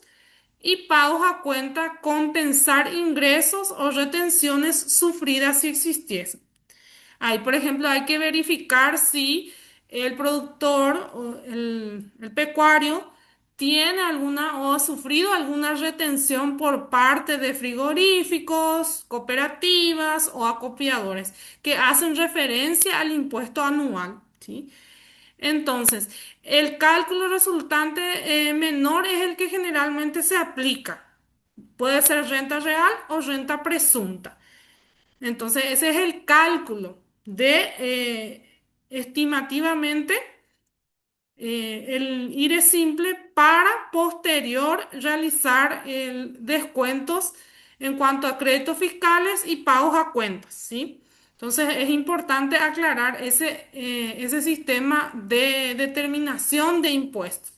y pagos a cuenta, compensar ingresos o retenciones sufridas si existiesen. Ahí, por ejemplo, hay que verificar si el productor o el pecuario tiene alguna o ha sufrido alguna retención por parte de frigoríficos, cooperativas o acopiadores que hacen referencia al impuesto anual, ¿sí? Entonces, el cálculo resultante menor es el que generalmente se aplica. Puede ser renta real o renta presunta. Entonces, ese es el cálculo de estimativamente el IRE simple para posterior realizar descuentos en cuanto a créditos fiscales y pagos a cuentas, ¿sí? Entonces, es importante aclarar ese sistema de determinación de impuestos.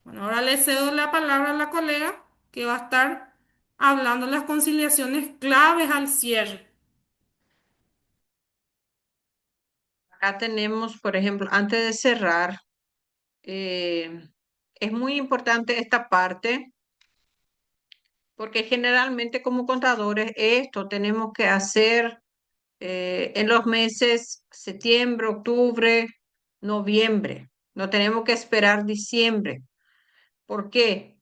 Bueno, ahora le cedo la palabra a la colega que va a estar hablando de las conciliaciones claves al cierre. Acá tenemos, por ejemplo, antes de cerrar, eh, es muy importante esta parte porque generalmente como contadores esto tenemos que hacer en los meses septiembre, octubre, noviembre. No tenemos que esperar diciembre. ¿Por qué?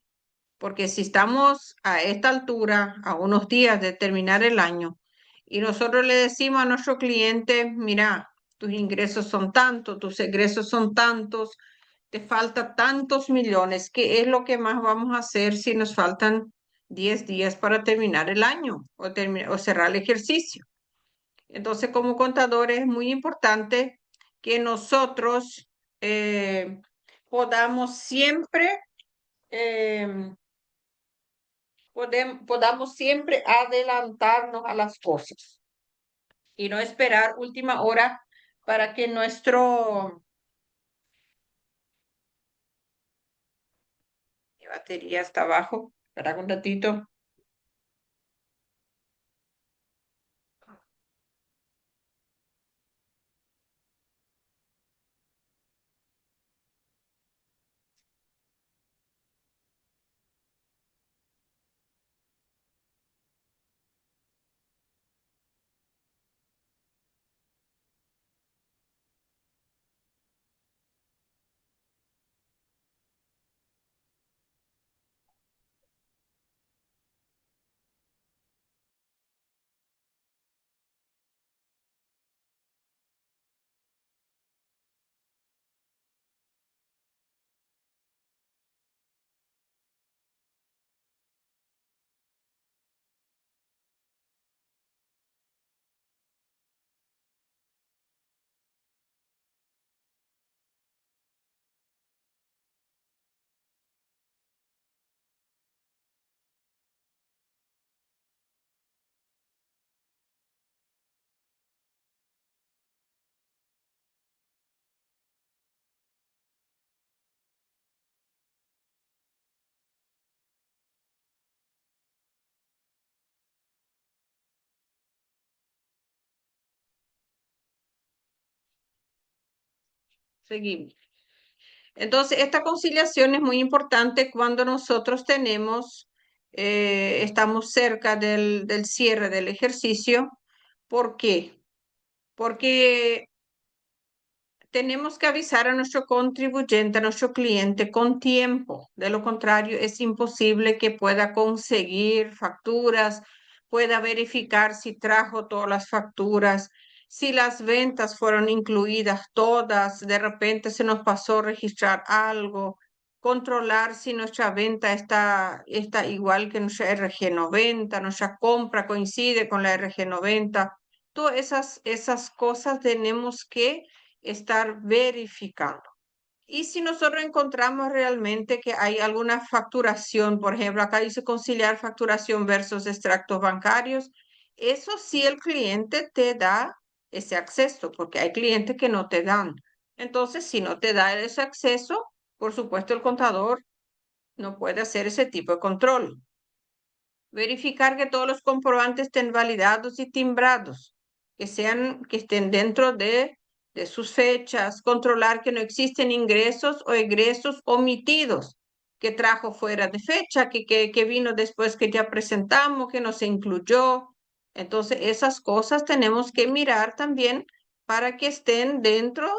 Porque si estamos a esta altura, a unos días de terminar el año, y nosotros le decimos a nuestro cliente, mira, tus ingresos son tantos, tus egresos son tantos, te falta tantos millones, ¿qué es lo que más vamos a hacer si nos faltan 10 días para terminar el año o cerrar el ejercicio? Entonces, como contadores es muy importante que nosotros eh, podamos siempre em, podamos siempre adelantarnos a las cosas y no esperar última hora para que mi batería está abajo. Espera un ratito. Seguimos. Entonces, esta conciliación es muy importante cuando nosotros estamos cerca del cierre del ejercicio. ¿Por qué? Porque tenemos que avisar a nuestro contribuyente, a nuestro cliente con tiempo. De lo contrario, es imposible que pueda conseguir facturas, pueda verificar si trajo todas las facturas, si las ventas fueron incluidas todas, de repente se nos pasó registrar algo, controlar si nuestra venta está igual que nuestra RG90, nuestra compra coincide con la RG90. Todas esas cosas tenemos que estar verificando. Y si nosotros encontramos realmente que hay alguna facturación, por ejemplo, acá dice conciliar facturación versus extractos bancarios, eso sí el cliente te da ese acceso, porque hay clientes que no te dan. Entonces, si no te da ese acceso, por supuesto el contador no puede hacer ese tipo de control. verificar que todos los comprobantes estén validados y timbrados, que estén dentro de sus fechas, controlar que no existen ingresos o egresos omitidos, que trajo fuera de fecha, que vino después que ya presentamos, que no se incluyó. Entonces, esas cosas tenemos que mirar también para que estén dentro,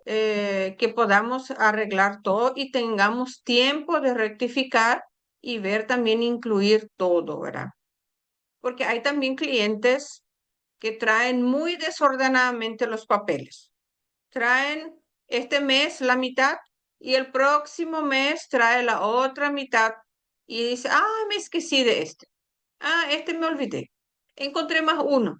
que podamos arreglar todo y tengamos tiempo de rectificar y ver también incluir todo, ¿verdad? Porque hay también clientes que traen muy desordenadamente los papeles. Traen este mes la mitad y el próximo mes trae la otra mitad y dice, ah, me esquecí de este. Ah, este me olvidé. Encontré más uno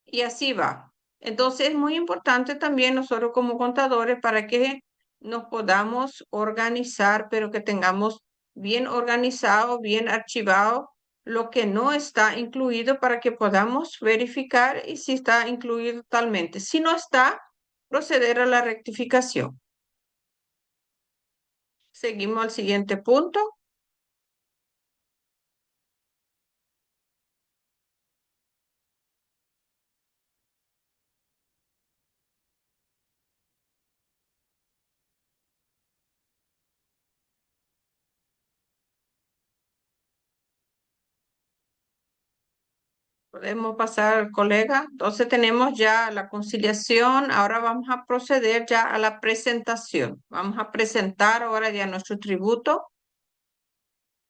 y así va. Entonces es muy importante también nosotros como contadores para que nos podamos organizar, pero que tengamos bien organizado, bien archivado lo que no está incluido para que podamos verificar y si está incluido totalmente. Si no está, proceder a la rectificación. Seguimos al siguiente punto. Podemos pasar, colega. Entonces tenemos ya la conciliación. Ahora vamos a proceder ya a la presentación. Vamos a presentar ahora ya nuestro tributo.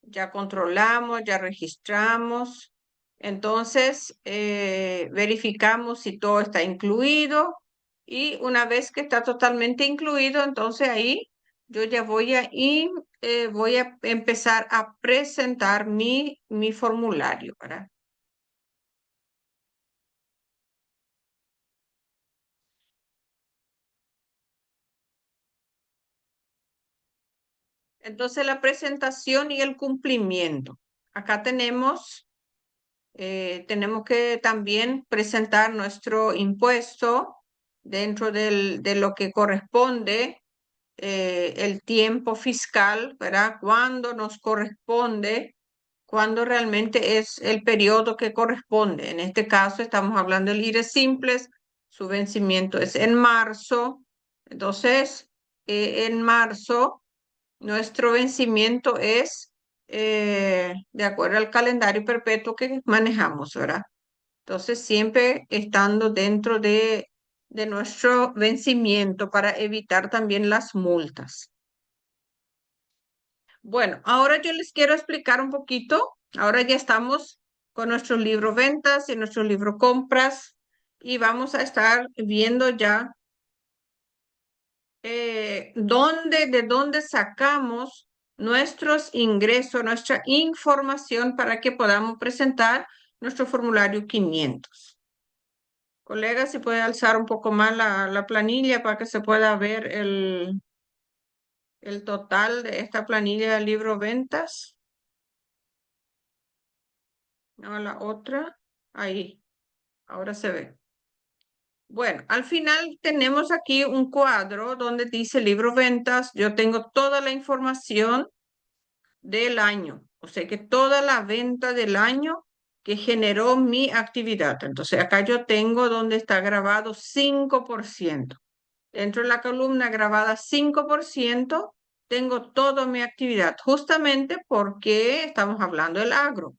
Ya controlamos, ya registramos. Entonces, verificamos si todo está incluido y una vez que está totalmente incluido, entonces ahí yo ya voy a empezar a presentar mi formulario, ¿verdad? Entonces, la presentación y el cumplimiento. Acá tenemos que también presentar nuestro impuesto dentro de lo que corresponde, el tiempo fiscal, ¿verdad? Cuándo nos corresponde, cuándo realmente es el periodo que corresponde. En este caso estamos hablando del IRE simples, su vencimiento es en marzo. Entonces, en marzo nuestro vencimiento es, de acuerdo al calendario perpetuo que manejamos, ¿verdad? Entonces, siempre estando dentro de nuestro vencimiento para evitar también las multas. Bueno, ahora yo les quiero explicar un poquito. Ahora ya estamos con nuestro libro ventas y nuestro libro compras y vamos a estar viendo ya, de dónde sacamos nuestros ingresos, nuestra información para que podamos presentar nuestro formulario 500. Colega, si puede alzar un poco más la planilla para que se pueda ver el total de esta planilla del libro ventas. No, la otra, ahí, ahora se ve. Bueno, al final tenemos aquí un cuadro donde dice libro ventas. Yo tengo toda la información del año, o sea que toda la venta del año que generó mi actividad. Entonces acá yo tengo donde está grabado 5%. Dentro de la columna grabada 5%, tengo toda mi actividad, justamente porque estamos hablando del agro.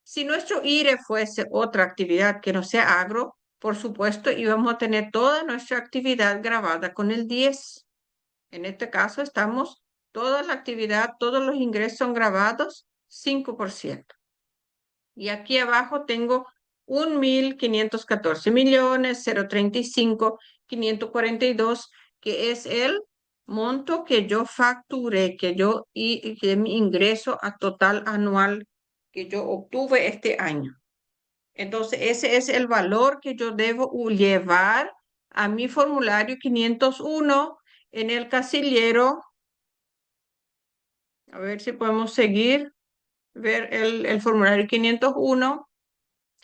Si nuestro IRE fuese otra actividad que no sea agro, por supuesto, íbamos a tener toda nuestra actividad grabada con el 10. En este caso, toda la actividad, todos los ingresos son grabados 5%. Y aquí abajo tengo 1.514.035.542, que es el monto que yo facturé, que mi ingreso a total anual que yo obtuve este año. Entonces, ese es el valor que yo debo llevar a mi formulario 501 en el casillero. A ver si podemos seguir, ver el formulario 501.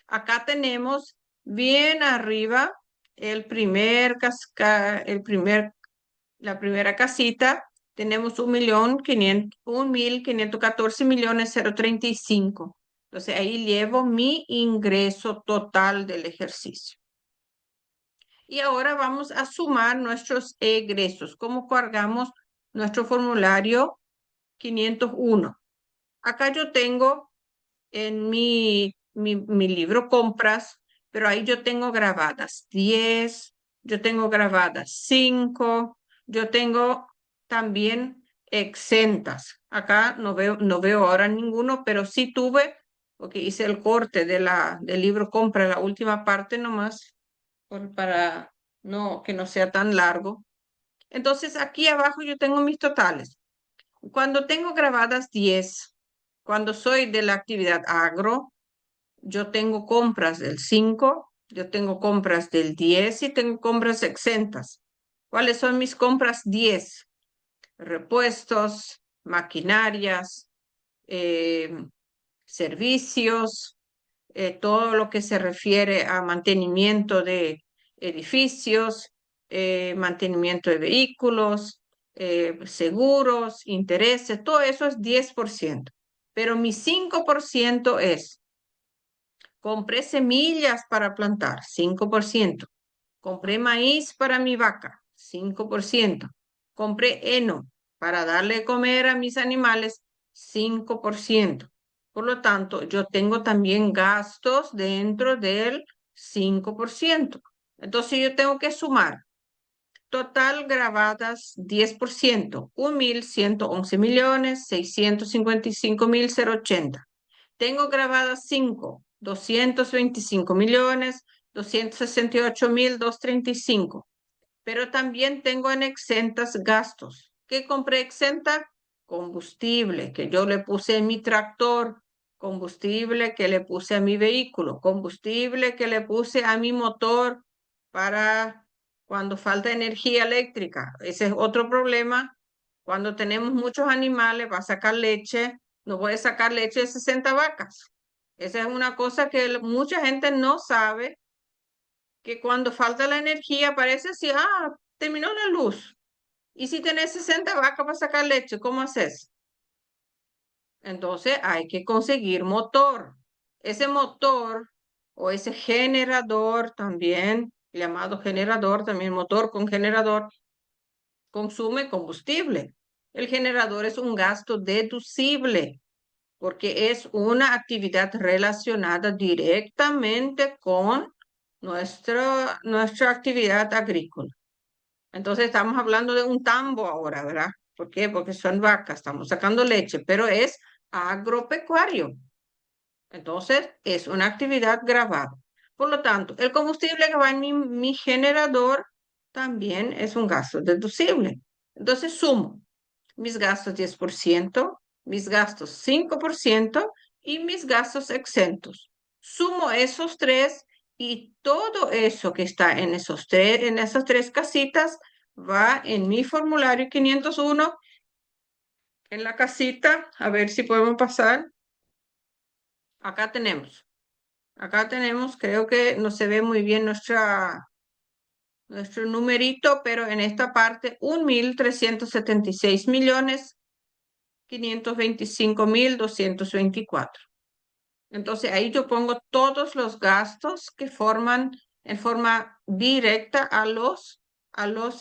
Acá tenemos bien arriba la primera casita. Tenemos 1.514.035. Entonces ahí llevo mi ingreso total del ejercicio. Y ahora vamos a sumar nuestros egresos. ¿Cómo cargamos nuestro formulario 501? Acá yo tengo en mi libro compras, pero ahí yo tengo grabadas 10, yo tengo grabadas 5, yo tengo también exentas. Acá no veo ahora ninguno, pero sí tuve, porque hice el corte del libro compra, la última parte nomás, para que no sea tan largo. Entonces aquí abajo yo tengo mis totales. Cuando tengo grabadas 10, cuando soy de la actividad agro, yo tengo compras del 5, yo tengo compras del 10 y tengo compras exentas. ¿Cuáles son mis compras 10? Repuestos, maquinarias, eh, servicios, todo lo que se refiere a mantenimiento de edificios, mantenimiento de vehículos, seguros, intereses, todo eso es 10%. Pero mi 5% es: compré semillas para plantar, 5%. Compré maíz para mi vaca, 5%. Compré heno para darle de comer a mis animales, 5%. Por lo tanto, yo tengo también gastos dentro del 5%. Entonces, yo tengo que sumar total grabadas 10%, 1.111.655.080. Tengo grabadas 5, 225.268.235. Pero también tengo en exentas gastos. ¿Qué compré exenta? Combustible que yo le puse en mi tractor, combustible que le puse a mi vehículo, combustible que le puse a mi motor para cuando falta energía eléctrica. Ese es otro problema. Cuando tenemos muchos animales, va a sacar leche, no puede sacar leche de 60 vacas. Esa es una cosa que mucha gente no sabe, que cuando falta la energía parece así, terminó la luz. Y si tenés 60 vacas para sacar leche, ¿cómo haces? Entonces hay que conseguir motor. Ese motor o ese generador también, llamado generador, también motor con generador, consume combustible. El generador es un gasto deducible porque es una actividad relacionada directamente con nuestra actividad agrícola. Entonces estamos hablando de un tambo ahora, ¿verdad? ¿Por qué? Porque son vacas, estamos sacando leche, pero es agropecuario. Entonces es una actividad gravada. Por lo tanto, el combustible que va en mi generador también es un gasto deducible. Entonces sumo mis gastos 10%, mis gastos 5% y mis gastos exentos. Sumo esos tres y todo eso que está en esas tres casitas va en mi formulario 501 en la casita. A ver si podemos pasar. Acá tenemos, creo que no se ve muy bien nuestro numerito, pero en esta parte 1.376.525.224. Entonces ahí yo pongo todos los gastos que forman en forma directa a los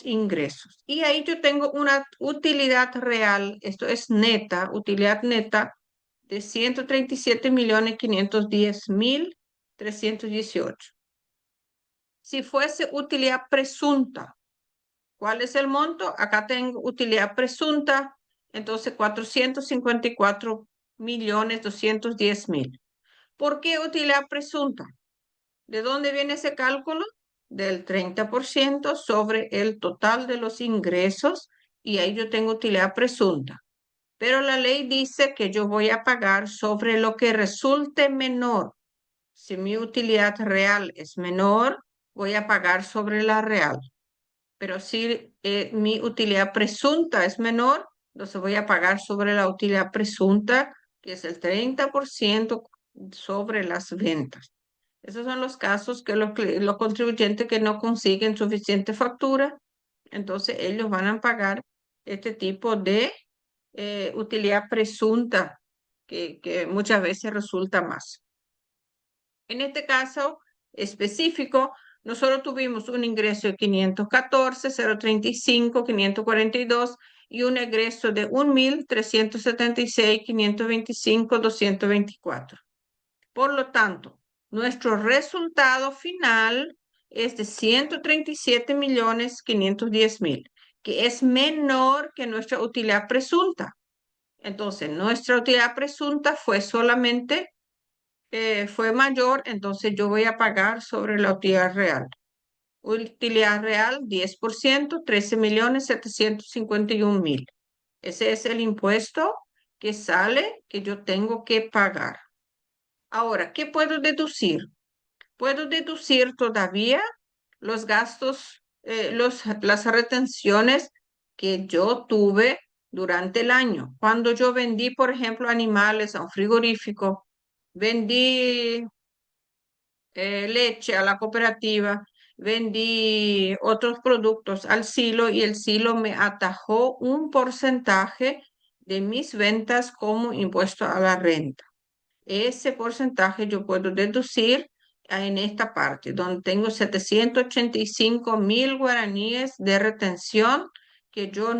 ingresos. Y ahí yo tengo una utilidad real, esto es neta, utilidad neta de 137.510.318. Si fuese utilidad presunta, ¿cuál es el monto? Acá tengo utilidad presunta, entonces 454.210.000. ¿Por qué utilidad presunta? ¿De dónde viene ese cálculo? Del 30% sobre el total de los ingresos, y ahí yo tengo utilidad presunta. Pero la ley dice que yo voy a pagar sobre lo que resulte menor. Si mi utilidad real es menor, voy a pagar sobre la real. Pero si mi utilidad presunta es menor, entonces voy a pagar sobre la utilidad presunta, que es el 30% sobre las ventas. Esos son los casos que los contribuyentes que no consiguen suficiente factura, entonces ellos van a pagar este tipo de utilidad presunta. que muchas veces resulta más. En este caso específico, nosotros tuvimos un ingreso de 514, 035, 542 y un egreso de 1.376, 525, 224. Por lo tanto, nuestro resultado final es de 137.510.000, que es menor que nuestra utilidad presunta. Entonces, nuestra utilidad presunta fue solamente, fue mayor, entonces yo voy a pagar sobre la utilidad real. Utilidad real, 10%, 13.751.000. Ese es el impuesto que sale, que yo tengo que pagar. Ahora, ¿qué puedo deducir? Puedo deducir todavía los gastos, las retenciones que yo tuve durante el año. Cuando yo vendí, por ejemplo, animales a un frigorífico, vendí leche a la cooperativa, vendí otros productos al silo y el silo me atajó un porcentaje de mis ventas como impuesto a la renta. Ese porcentaje yo puedo deducir en esta parte, donde tengo 785.000 guaraníes de retención que yo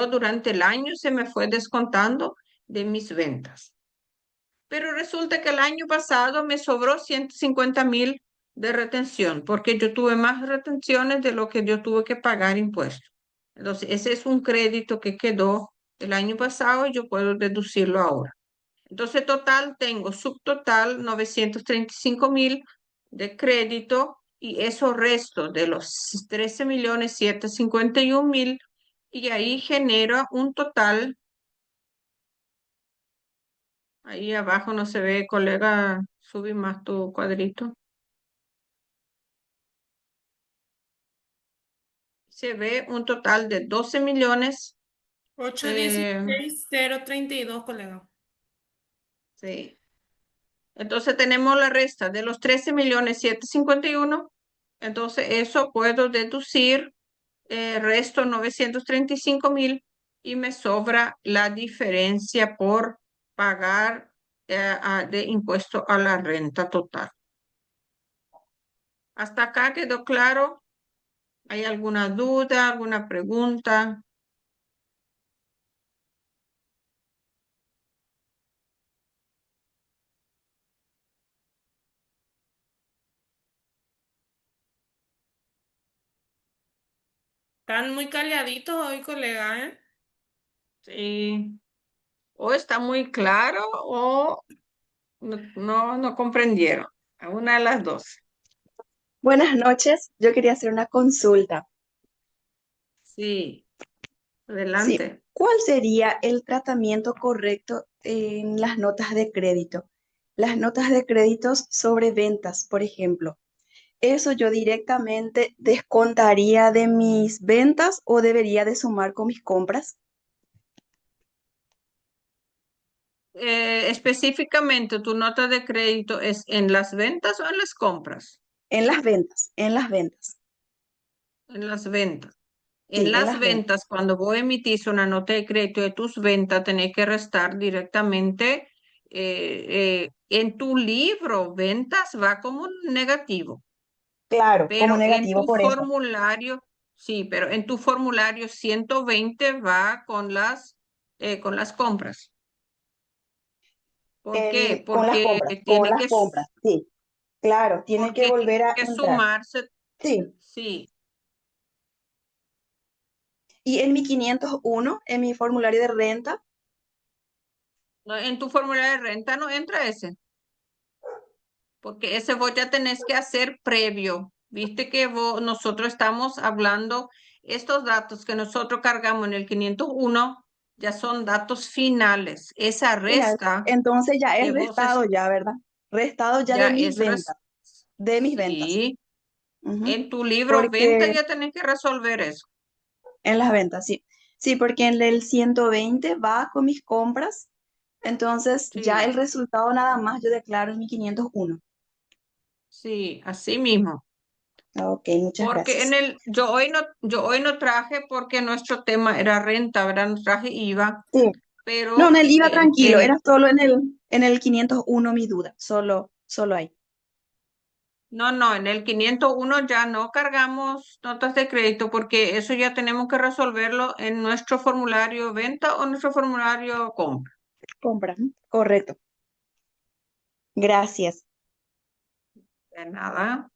durante el año se me fue descontando de mis ventas. Pero resulta que el año pasado me sobró 150.000 de retención, porque yo tuve más retenciones de lo que yo tuve que pagar impuestos. Entonces, ese es un crédito que quedó el año pasado y yo puedo deducirlo ahora. Entonces, total, tengo subtotal 935.000 de crédito y eso resto de los 13.751.000 y ahí genera un total, ahí abajo no se ve, colega, sube más tu cuadrito. Se ve un total de 12 millones, Ocho eh, dieciséis cero treinta y dos, colega. sí. Entonces tenemos la resta de los 13.751.000. Entonces eso puedo deducir resto 935.000 y me sobra la diferencia por pagar de impuesto a la renta total. ¿Hasta acá quedó claro? ¿Hay alguna duda, alguna pregunta? Están muy calladitos hoy, colega, ¿eh? Sí. O está muy claro o no comprendieron. A una de las dos. Buenas noches, yo quería hacer una consulta. Sí, Sí, adelante. ¿cuál sería el tratamiento correcto en las notas de crédito? Las notas de créditos sobre ventas, por ejemplo. ¿Eso yo directamente descontaría de mis ventas o debería de sumar con mis compras? Específicamente, ¿tu nota de crédito es en las ventas o en las compras? En las ventas, en las ventas. En las ventas. En Sí, en las las ventas. ventas, cuando vos emitís una nota de crédito de tus ventas, tenés que restar directamente en tu libro, ventas va como un negativo, Claro, como pero en negativo tu por eso. formulario, sí, pero en tu formulario 120 va con las compras. ¿Por qué? Con las compras, sí. Claro, tiene que Porque volver tiene a que entrar. sumarse, Sí. sí. Y en mi 501, en mi formulario de renta, No, en tu formulario de renta no entra ese, porque ese vos ya tenés que hacer previo. Viste que nosotros estamos hablando, estos datos que nosotros cargamos en el 501 ya son datos finales. Esa final, resta entonces ya es que vos restado ya, ¿verdad? Restado ya ya es, de mis ventas. sí, Ujú. en tu libro venta Porque ya tenés que resolver eso. en las ventas, sí. Sí, porque en el 120 va con mis compras, entonces ya el Sí, resultado nada más yo declaro en mi 501. sí, así mismo. Ok, muchas Porque gracias. yo hoy no traje porque nuestro tema era renta, ¿verdad? No traje IVA, Sí, No, en pero el IVA tranquilo, era solo en el 501 mi duda, solo ahí. no, no, en el 501 ya no cargamos notas de crédito porque eso ya tenemos que resolverlo en nuestro formulario venta o nuestro formulario compra. Compra, ¿no? Correcto. Gracias. De nada.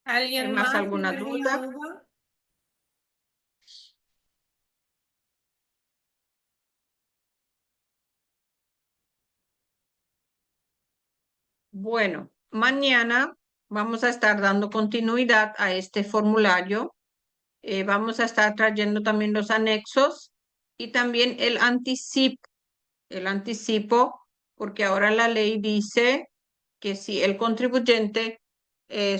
¿Hay ¿Alguien más más tiene alguna alguna duda? duda? Bueno, mañana vamos a estar dando continuidad a este formulario. Vamos a estar trayendo también los anexos y también el anticipo, porque ahora la ley dice que si el contribuyente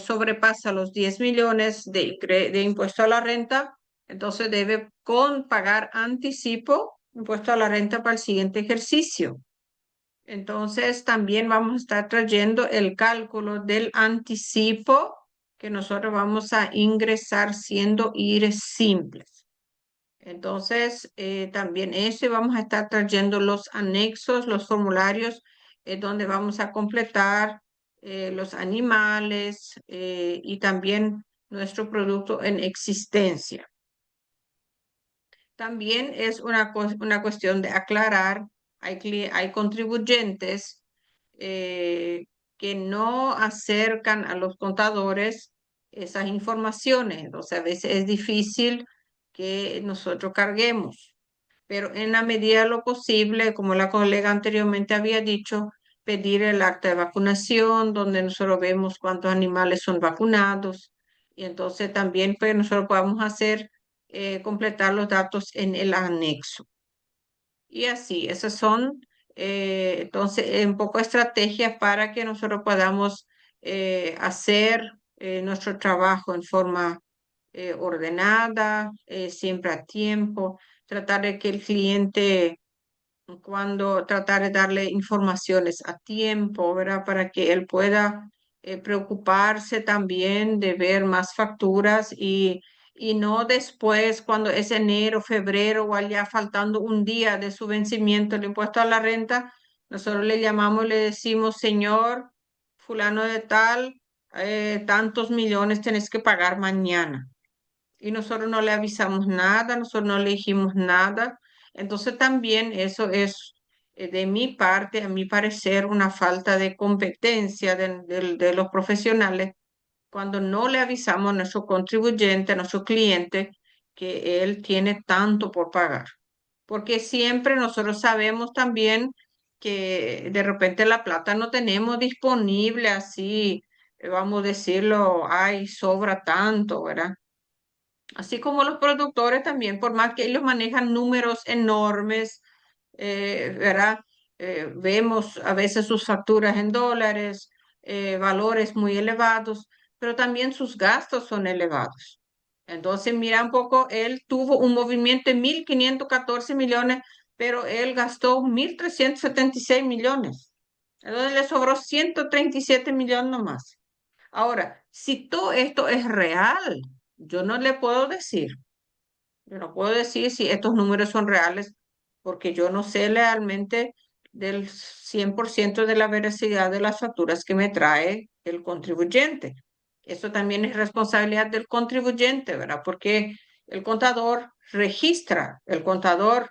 sobrepasa los 10 millones de impuesto a la renta, entonces debe pagar anticipo impuesto a la renta para el siguiente ejercicio. Entonces, también vamos a estar trayendo el cálculo del anticipo que nosotros vamos a ingresar siendo IRES simples. Entonces, también eso y vamos a estar trayendo los anexos, los formularios, donde vamos a completar los animales y también nuestro producto en existencia. También es una cuestión de aclarar, hay contribuyentes que no acercan a los contadores esas informaciones, entonces a veces es difícil que nosotros carguemos, pero en la medida de lo posible, como la colega anteriormente había dicho, pedir el acta de vacunación, donde nosotros vemos cuántos animales son vacunados, y entonces también pues nosotros podemos hacer completar los datos en el anexo. Y así, esas son entonces un poco estrategias para que nosotros podamos hacer nuestro trabajo en forma ordenada, siempre a tiempo, tratar de que el cliente cuando tratar de darle informaciones a tiempo, ¿verdad? Para que él pueda preocuparse también de ver más facturas y no después cuando es enero, febrero o allá faltando un día de su vencimiento el impuesto a la renta, nosotros le llamamos, le decimos, señor fulano de tal, tantos millones tenés que pagar mañana y nosotros no le avisamos nada, nosotros no le dijimos nada. Entonces también eso es de mi parte, a mi parecer, una falta de competencia de los profesionales cuando no le avisamos a nuestro contribuyente, a nuestro cliente, que él tiene tanto por pagar. Porque siempre nosotros sabemos también que de repente la plata no tenemos disponible así, vamos a decirlo, ay, sobra tanto, ¿verdad? Así como los productores también, por más que ellos manejan números enormes, ¿verdad? Vemos a veces sus facturas en dólares, valores muy elevados, pero también sus gastos son elevados. Entonces, mira un poco, él tuvo un movimiento de 1.514 millones, pero él gastó 1.376 millones. Entonces le sobró 137 millones nomás. Ahora, si todo esto es real, yo no le puedo decir, yo no puedo decir si estos números son reales, porque yo no sé realmente del 100% de la veracidad de las facturas que me trae el contribuyente. Eso también es responsabilidad del contribuyente, ¿verdad? Porque el contador registra, el contador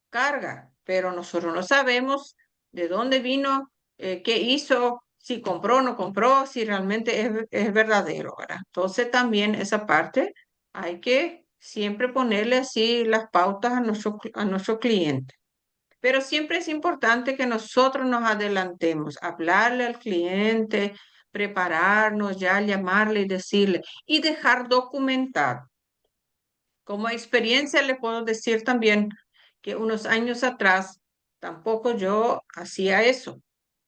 carga, pero nosotros no sabemos de dónde vino, qué hizo, si compró o no compró, si realmente es verdadero, ¿verdad? Entonces también esa parte hay que siempre ponerle así las pautas a nuestro cliente. Pero siempre es importante que nosotros nos adelantemos, hablarle al cliente, prepararnos ya, llamarle y decirle y dejar documentado. Como experiencia le puedo decir también que unos años atrás tampoco yo hacía eso.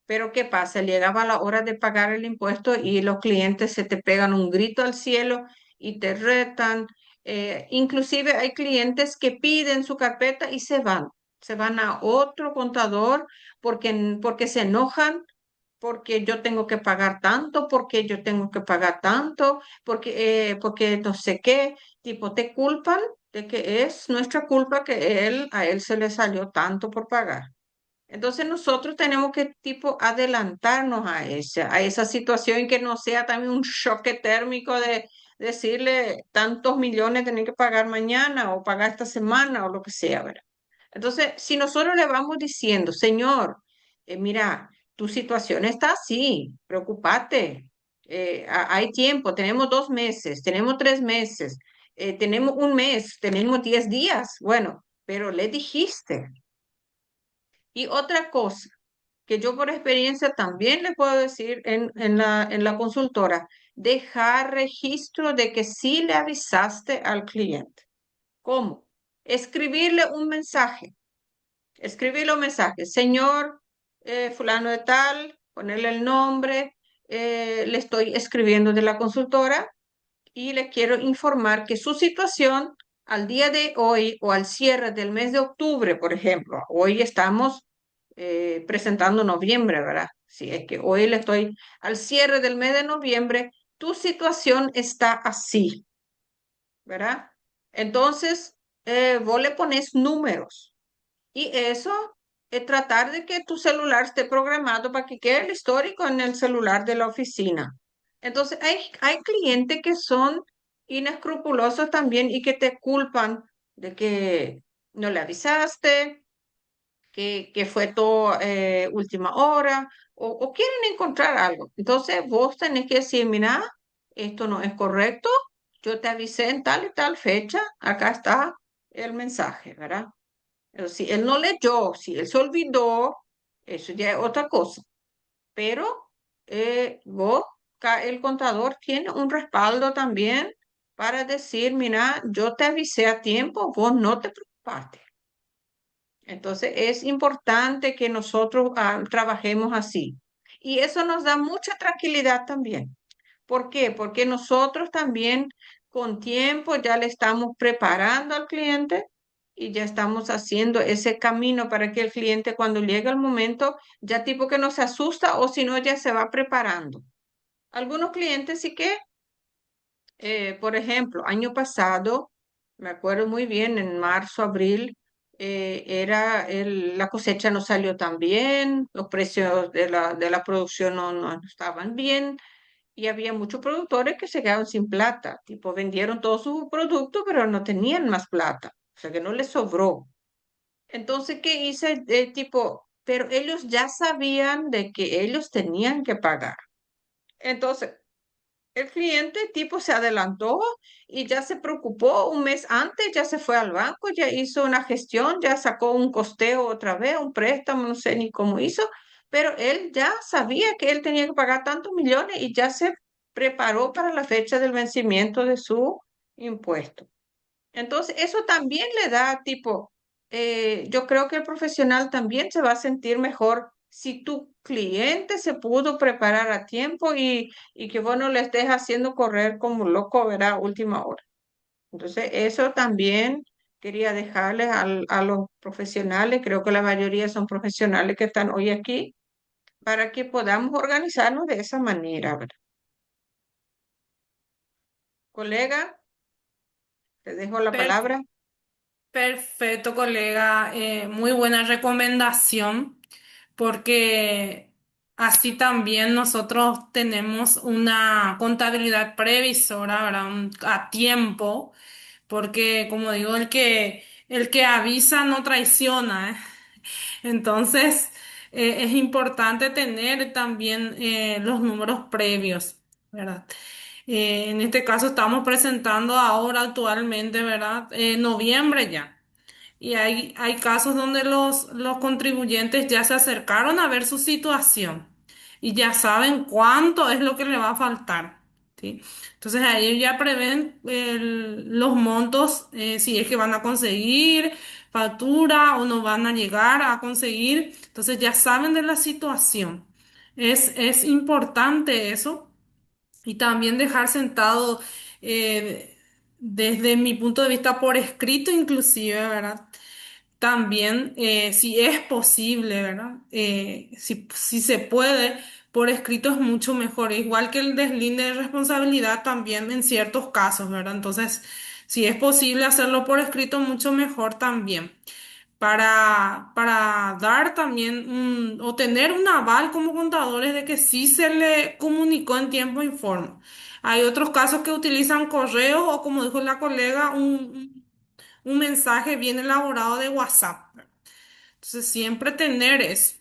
Pero ¿qué pasa? Llegaba la hora de pagar el impuesto y los clientes se te pegan un grito al cielo y te retan. Inclusive hay clientes que piden su carpeta y se van a otro contador porque se enojan porque yo tengo que pagar tanto, porque yo tengo que pagar tanto, porque no sé qué, tipo, te culpan de que es nuestra culpa que a él se le salió tanto por pagar. Entonces nosotros tenemos que tipo adelantarnos a esa situación y que no sea también un choque térmico de decirle tantos millones tener que pagar mañana o pagar esta semana o lo que sea, ¿verdad? Entonces, si nosotros le vamos diciendo, Señor, mira, tu situación está así, preocúpate, hay tiempo, tenemos 2 meses, tenemos 3 meses, tenemos un mes, tenemos 10 días, bueno, pero le dijiste. Y otra cosa que yo por experiencia también le puedo decir en la consultora, dejar registro de que sí le avisaste al cliente. ¿Cómo? Escribirle un mensaje. Escribirle un mensaje. Señor fulano de tal, ponerle el nombre. Le estoy escribiendo de la consultora y le quiero informar que su situación al día de hoy o al cierre del mes de octubre, por ejemplo, hoy estamos presentando noviembre, ¿verdad? Si es que hoy le estoy al cierre del mes de noviembre, tu situación está así, ¿verdad? Entonces, vos le pones números y eso es tratar de que tu celular esté programado para que quede el histórico en el celular de la oficina. Entonces, hay clientes que son inescrupulosos también y que te culpan de que no le avisaste, que fue todo última hora o quieren encontrar algo. Entonces, vos tenés que decir, mira, esto no es correcto, yo te avisé en tal y tal fecha, acá está el mensaje, ¿verdad? Pero si él no leyó, si él se olvidó, eso ya es otra cosa. Pero vos, el contador tiene un respaldo también para decir, mira, yo te avisé a tiempo, vos no te preocupaste. Entonces es importante que nosotros trabajemos así. Y eso nos da mucha tranquilidad también. ¿Por qué? Porque nosotros también con tiempo ya le estamos preparando al cliente y ya estamos haciendo ese camino para que el cliente cuando llegue el momento ya tipo que no se asusta o si no ya se va preparando. Algunos clientes sí que, por ejemplo, año pasado, me acuerdo muy bien, en marzo, abril, la cosecha no salió tan bien, los precios de la producción no estaban bien y había muchos productores que se quedaron sin plata, tipo vendieron todo su producto, pero no tenían más plata, o sea que no les sobró. Entonces, ¿qué hice? Tipo, pero ellos ya sabían de que ellos tenían que pagar. Entonces, el cliente tipo se adelantó y ya se preocupó un mes antes, ya se fue al banco, ya hizo una gestión, ya sacó un costeo otra vez, un préstamo, no sé ni cómo hizo, pero él ya sabía que él tenía que pagar tantos millones y ya se preparó para la fecha del vencimiento de su impuesto. Entonces, eso también le da tipo, yo creo que el profesional también se va a sentir mejor si tu cliente se pudo preparar a tiempo y que vos no le estés haciendo correr como loco, ¿verdad? Última hora. Entonces, eso también quería dejarles a los profesionales, creo que la mayoría son profesionales que están hoy aquí, para que podamos organizarnos de esa manera, ¿verdad? Colega, te dejo la Per- palabra. Perfecto, colega. Muy buena recomendación, porque así también nosotros tenemos una contabilidad previsora, ¿verdad? A tiempo, porque como digo, el que avisa no traiciona, ¿eh? Entonces, es importante tener también los números previos, ¿verdad? En este caso estamos presentando ahora actualmente, ¿verdad? Noviembre ya. Y hay casos donde los contribuyentes ya se acercaron a ver su situación y ya saben cuánto es lo que le va a faltar, ¿sí? Entonces ahí ya prevén los montos, si es que van a conseguir factura o no van a llegar a conseguir. Entonces ya saben de la situación. Es importante eso y también dejar sentado eh, desde mi punto de vista por escrito inclusive, ¿verdad? también, si es posible, ¿verdad? Si se puede, por escrito es mucho mejor. Igual que el deslinde de responsabilidad también en ciertos casos, ¿verdad? Entonces, si es posible hacerlo por escrito, mucho mejor también. Para dar también o tener un aval como contadores de que sí se le comunicó en tiempo y forma. Hay otros casos que utilizan correos o, como dijo la colega, un mensaje bien elaborado de WhatsApp. Entonces, siempre tener eso.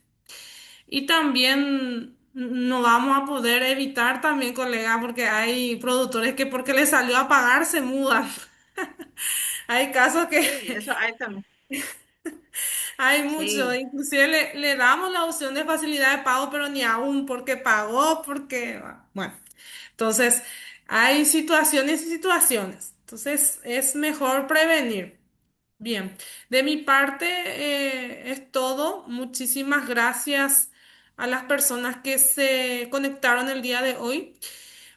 Y también no vamos a poder evitar también, colega, porque hay productores que porque les salió a pagar se mudan. Hay casos Sí, que eso hay también. hay mucho. Sí, Inclusive le damos la opción de facilidad de pago, pero ni aún porque pagó, porque, bueno. Entonces, hay situaciones y situaciones. Entonces, es mejor prevenir. Bien, de mi parte es todo. Muchísimas gracias a las personas que se conectaron el día de hoy.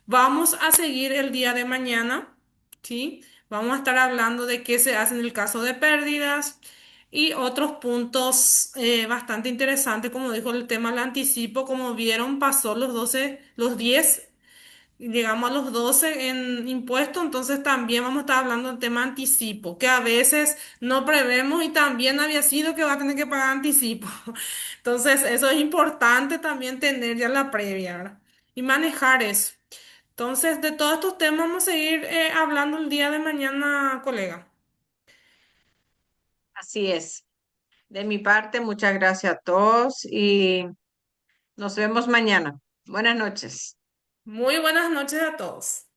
Vamos a seguir el día de mañana, ¿sí? Vamos a estar hablando de qué se hace en el caso de pérdidas y otros puntos bastante interesantes, como dijo el tema del anticipo. Como vieron, pasó los 12, los 10. Llegamos a los 12 en impuestos, entonces también vamos a estar hablando del tema anticipo, que a veces no prevemos y también había sido que va a tener que pagar anticipo. Entonces, eso es importante también tener ya la previa, ¿verdad? Y manejar eso. Entonces, de todos estos temas vamos a seguir hablando el día de mañana, colega. así es. De mi parte, muchas gracias a todos y nos vemos mañana. Buenas noches. Muy buenas noches a todos.